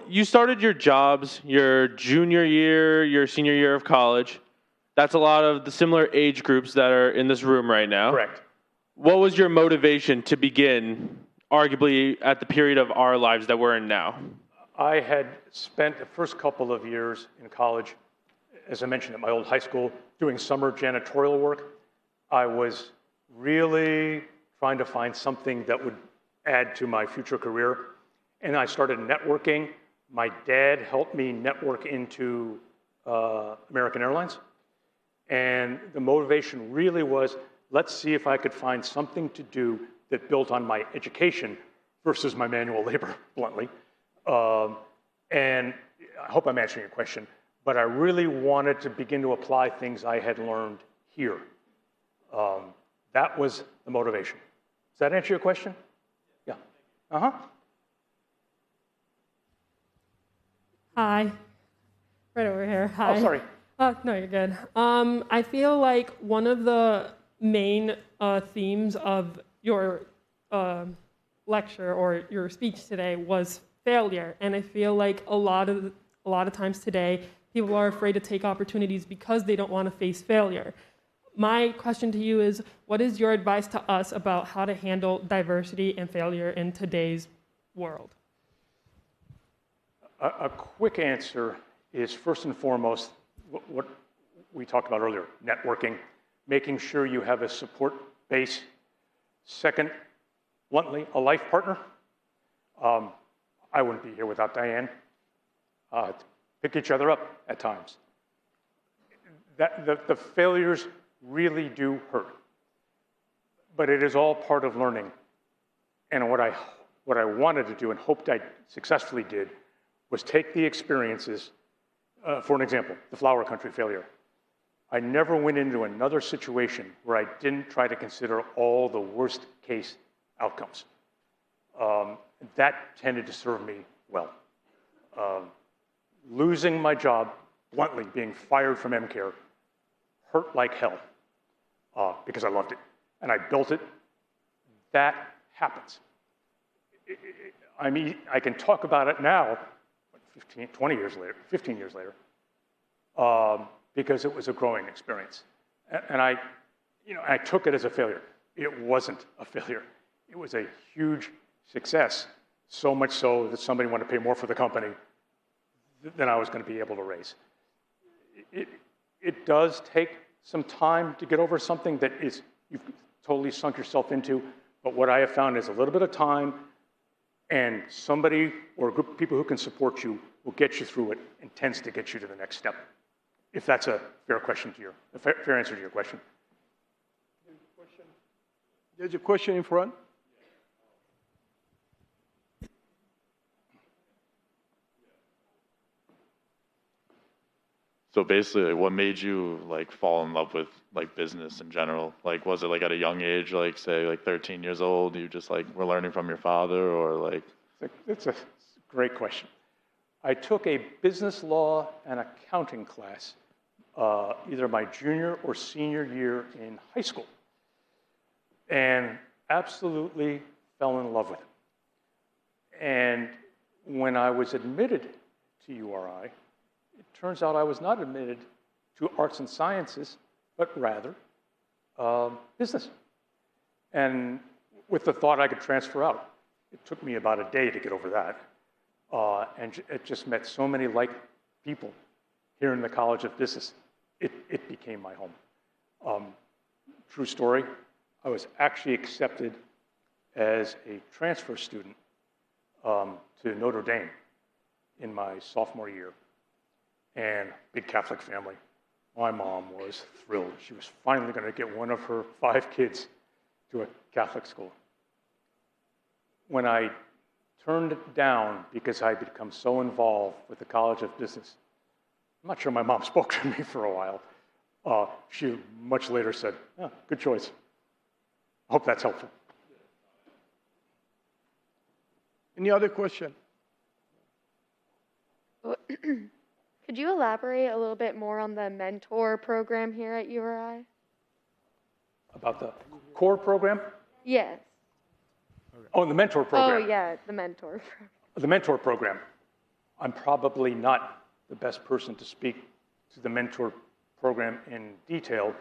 you started your jobs your junior year, your senior year of college. That's a lot of the similar age groups that are in this room right now. Correct. What was your motivation to begin, arguably, at the period of our lives that we're in now? I had spent the first couple of years in college, as I mentioned, at my old high school, doing summer janitorial work. I was really trying to find something that would add to my future career. And I started networking. My dad helped me network into American Airlines. And the motivation really was, let's see if I could find something to do that built on my education versus my manual labor, bluntly. And I hope I'm answering your question, but I really wanted to begin to apply things I had learned here. That was the motivation. Does that answer your question? Yeah. Uh-huh. Hi. Right over here. Hi. Oh, sorry. No, you're good. I feel like one of the main themes of your lecture or your speech today was failure, and I feel like a lot of times today people are afraid to take opportunities because they don't want to face failure. My question to you is, what is your advice to us about how to handle diversity and failure in today's world? A quick answer is, first and foremost, what we talked about earlier, networking, making sure you have a support base. Second, bluntly, a life partner. I wouldn't be here without Diane. Pick each other up at times. The failures really do hurt, but it is all part of learning. And what I wanted to do and hoped I successfully did was take the experiences, for an example, the flower country failure. I never went into another situation where I didn't try to consider all the worst case outcomes. That tended to serve me well. Losing my job, bluntly, being fired from MCare, hurt like hell because I loved it and I built it. That happens. I mean, I can talk about it now, 15 years later, because it was a growing experience. And I took it as a failure. It wasn't a failure. It was a huge success, so much so that somebody wanted to pay more for the company than I was going to be able to raise. It does take some time to get over something that you've totally sunk yourself into, But what I have found is a little bit of time and somebody or a group of people who can support you will get you through it and tends to get you to the next step. If that's a fair question to fair answer to your question. There's a question in front. So basically, like, what made you like fall in love with like business in general? Like, was it like at a young age, like say like 13 years old, you just like were learning from your father, or like? It's a great question. I took a business law and accounting class either my junior or senior year in high school, and absolutely fell in love with it. And when I was admitted to URI, it turns out I was not admitted to arts and sciences, but rather business. And with the thought I could transfer out. It took me about a day to get over that. And it just met so many like people here in the College of Business. It became my home. True story, I was actually accepted as a transfer student to Notre Dame in my sophomore year. And big Catholic family. My mom was thrilled. She was finally going to get one of her 5 kids to a Catholic school. When I turned it down because I'd become so involved with the College of Business, I'm not sure my mom spoke to me for a while. She much later said, oh, good choice. I hope that's helpful. Any other question? Could you elaborate a little bit more on the mentor program here at URI? About the core program? Yes. Oh, the mentor program. Oh, yeah, the mentor program. The mentor program. I'm probably not the best person to speak to the mentor program in detail.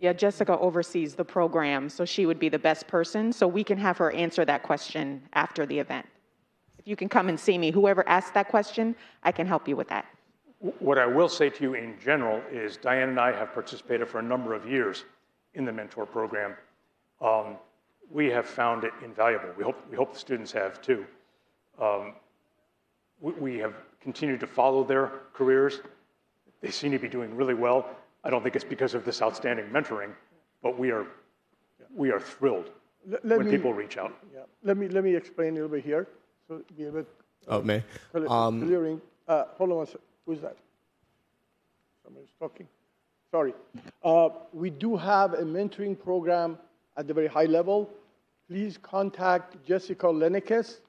Yeah, Jessica oversees the program, so she would be the best person. So we can have her answer that question after the event. If you can come and see me, whoever asked that question, I can help you with that. What I will say to you in general is Diane and I have participated for a number of years in the mentor program. We have found it invaluable. We hope the students have too. We have continued to follow their careers. They seem to be doing really well. I don't think it's because of this outstanding mentoring, but we are thrilled when people reach out. Yeah. Let me explain a little bit here. So be a bit me. clearing. Hold on one second. Who's that? Somebody's talking. Sorry. We do have a mentoring program at the very high level. Please contact Jessica Lenekes,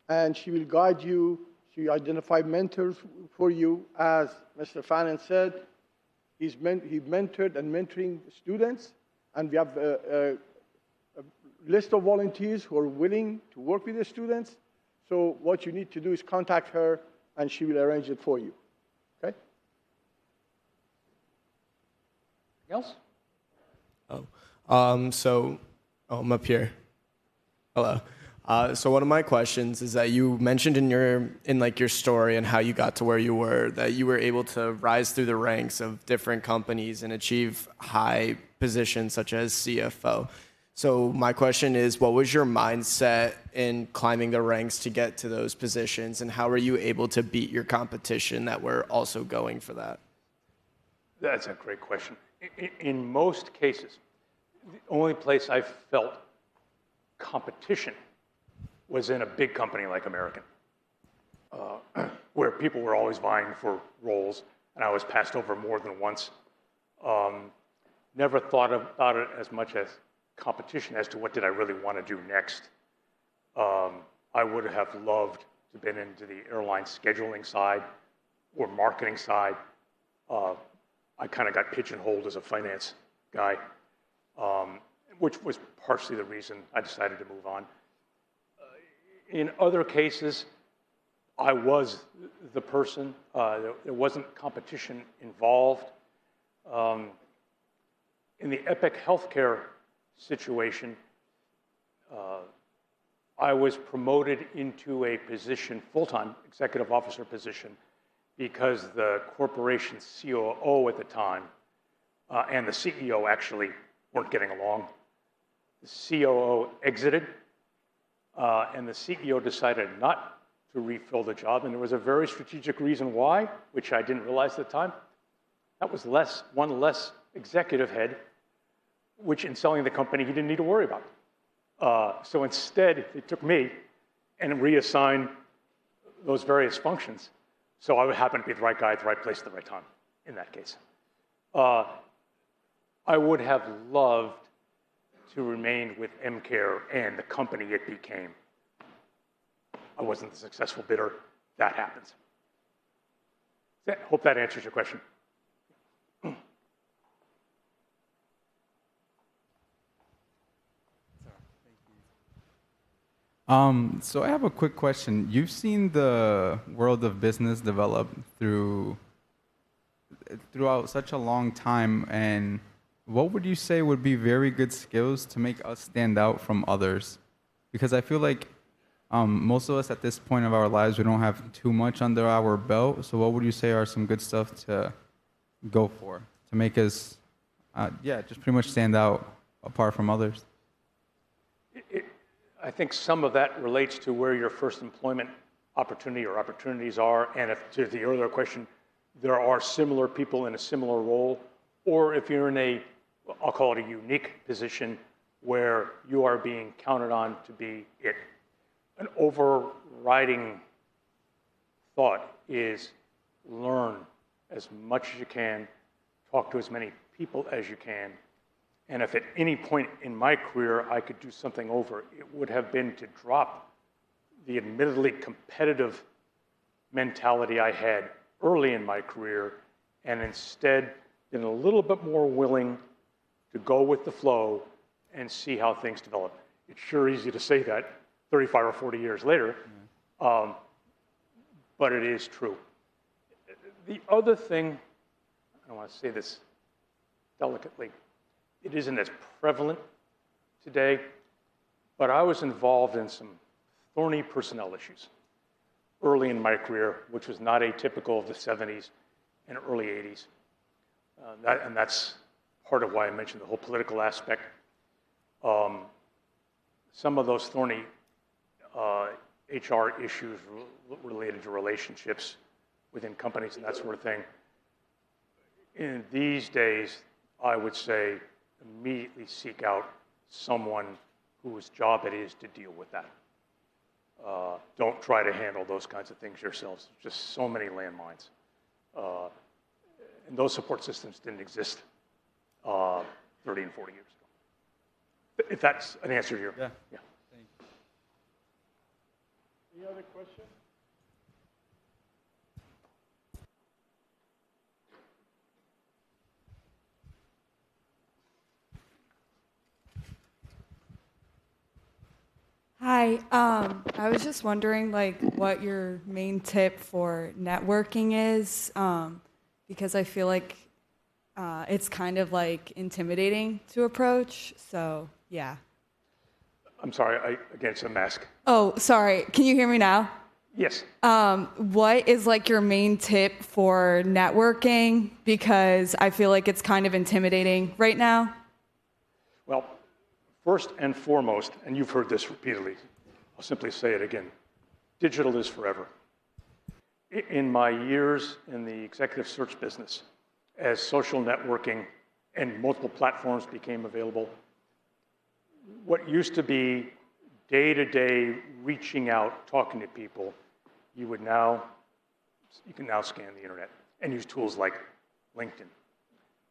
and she will guide you. She identified mentors for you. As Mr. Fannin said, he mentored and mentoring students, and we have a list of volunteers who are willing to work with the students. So what you need to do is contact her, and she will arrange it for you. Okay? Else? I'm up here. Hello. So one of my questions is that you mentioned in your story and how you got to where you were, that you were able to rise through the ranks of different companies and achieve high positions such as CFO. So my question is, what was your mindset in climbing the ranks to get to those positions, and how were you able to beat your competition that were also going for that? That's a great question. In most cases, the only place I felt competition was in a big company like American, where people were always vying for roles, and I was passed over more than once. Never thought about it as much as competition as to what did I really want to do next. I would have loved to have been into the airline scheduling side or marketing side. I kind of got pigeonholed as a finance guy, which was partially the reason I decided to move on. In other cases, I was the person. There wasn't competition involved. In the Epic healthcare situation, I was promoted into a position, full-time executive officer position, because the corporation's COO at the time and the CEO actually weren't getting along. The COO exited, and the CEO decided not to refill the job, and there was a very strategic reason why, which I didn't realize at the time. That was one less executive head, which in selling the company he didn't need to worry about. So instead, they took me and reassigned those various functions. So I would happen to be the right guy at the right place at the right time in that case. I would have loved to remain with MCare and the company it became. I wasn't the successful bidder. That happens. Hope that answers your question. So I have a quick question. You've seen the world of business develop throughout such a long time, and what would you say would be very good skills to make us stand out from others? Because I feel like most of us at this point of our lives, we don't have too much under our belt. So what would you say are some good stuff to go for to make us, just pretty much stand out apart from others? I think some of that relates to where your first employment opportunity or opportunities are, and if to the earlier question, there are similar people in a similar role, or if you're in a, I'll call it a unique position where you are being counted on to be it. An overriding thought is learn as much as you can, talk to as many people as you can, and if at any point in my career I could do something over, it would have been to drop the admittedly competitive mentality I had early in my career and instead been a little bit more willing to go with the flow and see how things develop. It's sure easy to say that 35 or 40 years later, but it is true. The other thing, I want to say this delicately, it isn't as prevalent today, but I was involved in some thorny personnel issues early in my career, which was not atypical of the 70s and early 80s. And that's part of why I mentioned the whole political aspect. Some of those thorny HR issues related to relationships within companies and that sort of thing. In these days, I would say immediately seek out someone whose job it is to deal with that. Don't try to handle those kinds of things yourselves. There's just so many landmines. And those support systems didn't exist 30 and 40 years ago. If that's an answer to your... Yeah. Yeah. Thank you. Any other questions? Hi, I was just wondering like what your main tip for networking is, because I feel like it's kind of like intimidating to approach, so yeah. I'm sorry, again, it's a mask. Oh, sorry, can you hear me now? Yes. What is like your main tip for networking? Because I feel like it's kind of intimidating right now. Well, first and foremost, and you've heard this repeatedly, I'll simply say it again, digital is forever. In my years in the executive search business, as social networking and multiple platforms became available, what used to be day-to-day reaching out, talking to people, you can now scan the internet and use tools like LinkedIn.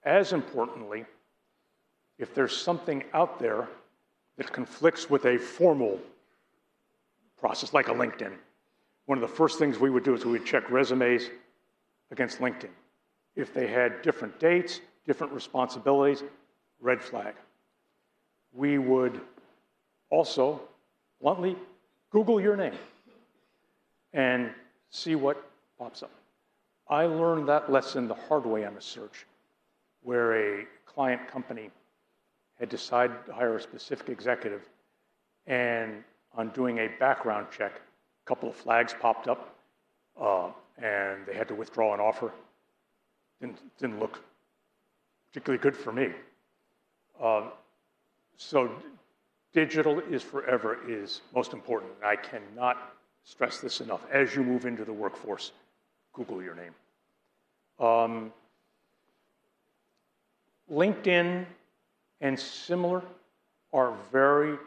As importantly, if there's something out there that conflicts with a formal process like a LinkedIn, one of the first things we would do is we would check resumes against LinkedIn. If they had different dates, different responsibilities, red flag. We would also, bluntly, Google your name and see what pops up. I learned that lesson the hard way on a search, where a client company had decided to hire a specific executive, and on doing a background check, a couple of flags popped up. and they had to withdraw an offer. Didn't look particularly good for me. So digital is forever is most important. And I cannot stress this enough. As you move into the workforce, Google your name. LinkedIn and similar are very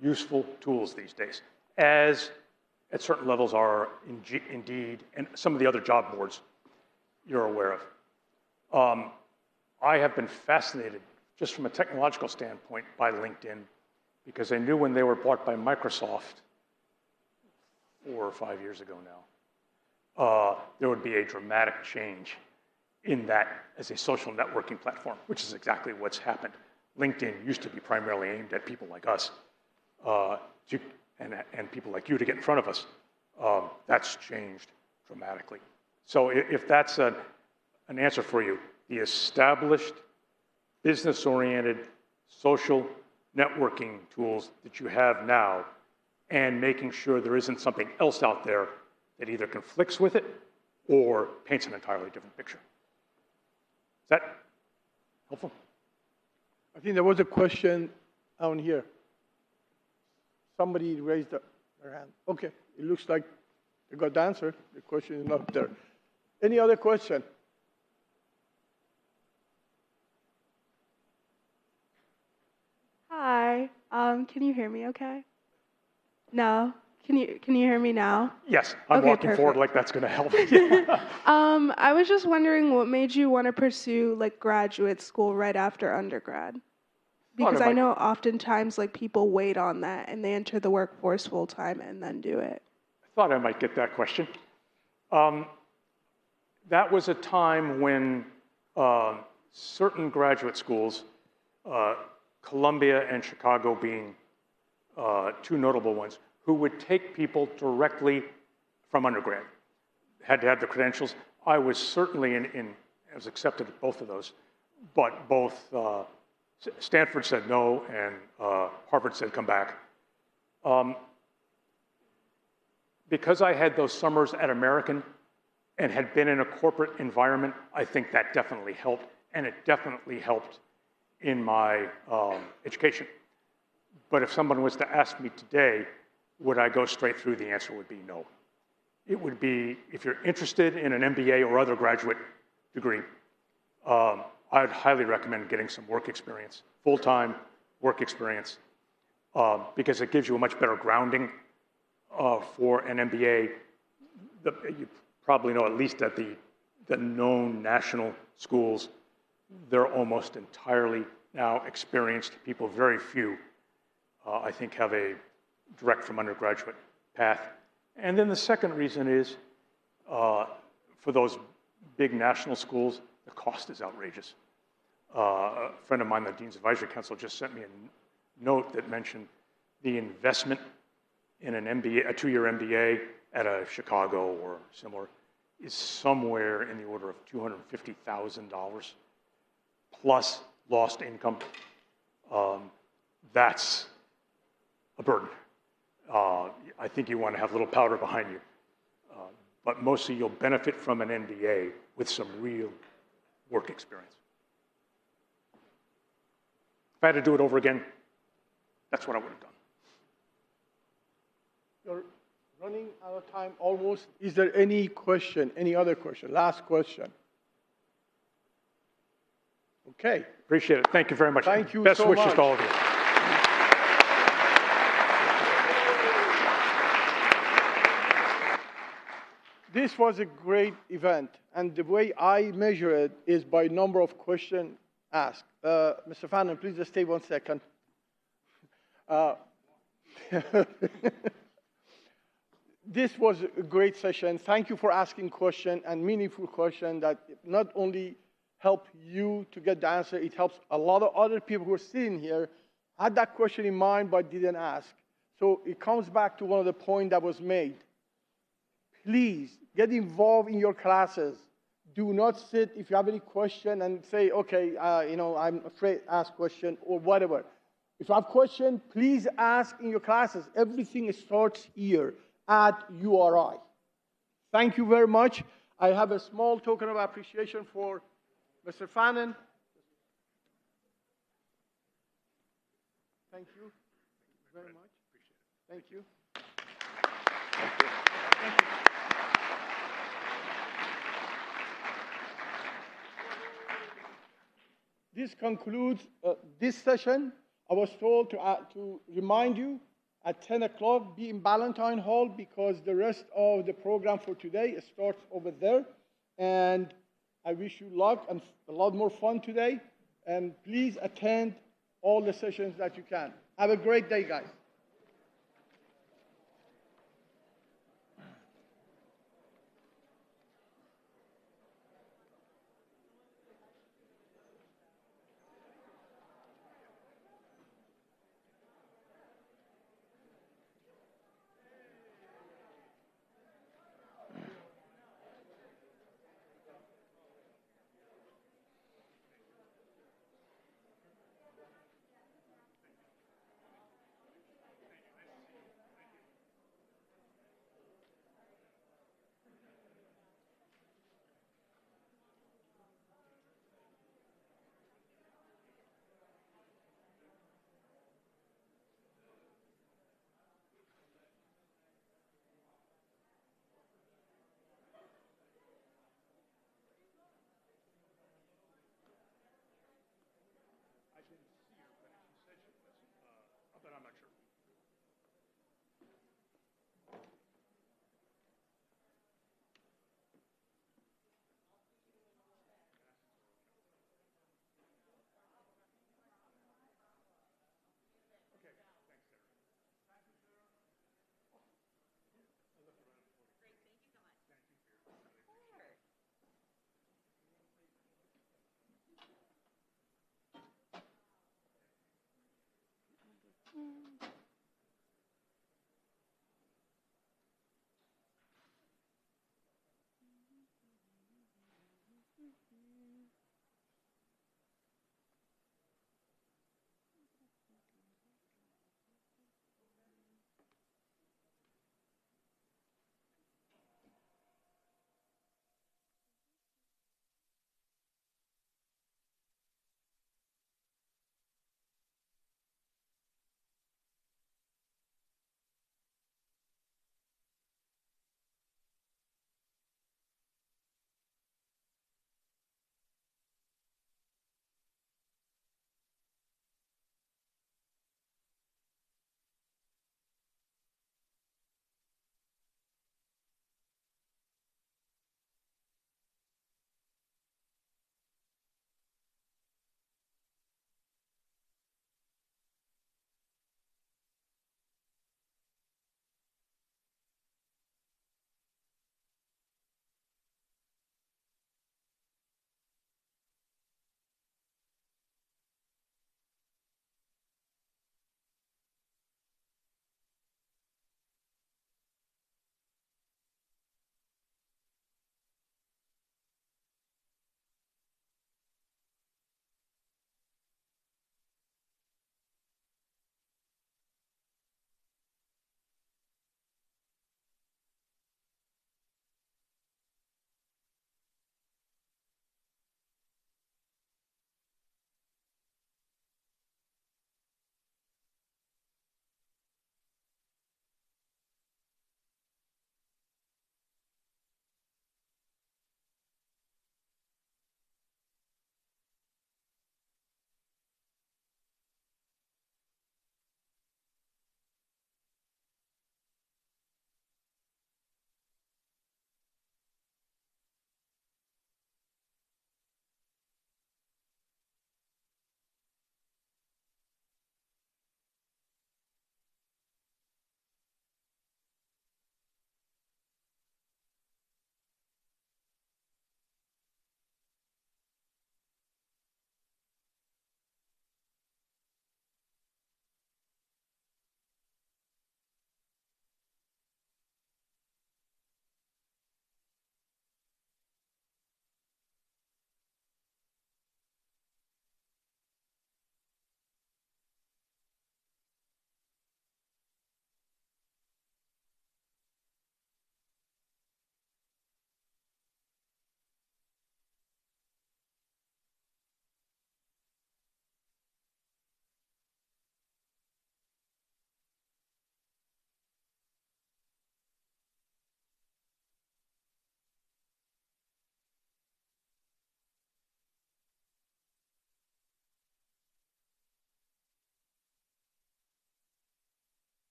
useful tools these days, as at certain levels are Indeed and some of the other job boards you're aware of. I have been fascinated, just from a technological standpoint, by LinkedIn, because I knew when they were bought by Microsoft 4 or 5 years ago now, there would be a dramatic change in that as a social networking platform, which is exactly what's happened. LinkedIn used to be primarily aimed at people like us and people like you to get in front of us. That's changed dramatically. So if that's an answer for you, the established, business-oriented, social networking tools that you have now, and making sure there isn't something else out there that either conflicts with it or paints an entirely different picture. Is that helpful? I think there was a question down here. Somebody raised their hand. Okay, it looks like they got the answer. The question is not there. Any other question? Hi. Can you hear me okay? No? Can you hear me now? Yes, I'm Okay, walking forward perfect. like that's going to help. I was just wondering what made you want to pursue like graduate school right after undergrad? Because I know oftentimes like people wait on that and they enter the workforce full time and then do it. I thought I might get that question. That was a time when certain graduate schools, Columbia and Chicago being two notable ones, who would take people directly from undergrad. Had to have the credentials. I was certainly I was accepted at both of those, but both Stanford said no and Harvard said come back. Because I had those summers at American and had been in a corporate environment, I think that definitely helped, and it definitely helped in my education. But if someone was to ask me today, would I go straight through? The answer would be no. It would be, if you're interested in an MBA or other graduate degree, I'd highly recommend getting some work experience, full-time work experience, because it gives you a much better grounding for an MBA. You probably know, at least at the known national schools, they're almost entirely now experienced people. Very few, I think, have a direct from undergraduate path. And then the second reason is, for those big national schools, the cost is outrageous. A friend of mine, the Dean's Advisory Council, just sent me a note that mentioned the investment in an MBA, a 2-year MBA at a Chicago or similar, is somewhere in the order of $250,000 plus lost income. That's a burden. I think you want to have a little powder behind you. But mostly you'll benefit from an MBA with some real work experience. If I had to do it over again, that's what I would have done. You're running out of time almost. Is there any question, any other question? Last question. Okay. Appreciate it. Thank you very much. Thank you Best so wishes much. to all of you. This was a great event, and the way I measure it is by number of questions asked. Mr. Fannon, please just stay 1 second. This was a great session. Thank you for asking questions and meaningful questions that not only help you to get the answer, it helps a lot of other people who are sitting here, had that question in mind but didn't ask. So it comes back to one of the points that was made. Please get involved in your classes. Do not sit if you have any question and say, okay, I'm afraid to ask question or whatever. If you have question, please ask in your classes. Everything starts here at URI. Thank you very much. I have a small token of appreciation for Mr. Fannin. Thank you very much. Thank you. Thank you. Thank you. This concludes this session. I was told to remind you at 10 o'clock, be in Ballantyne Hall because the rest of the program for today starts over there. And I wish you luck and a lot more fun today. And please attend all the sessions that you can. Have a great day, guys.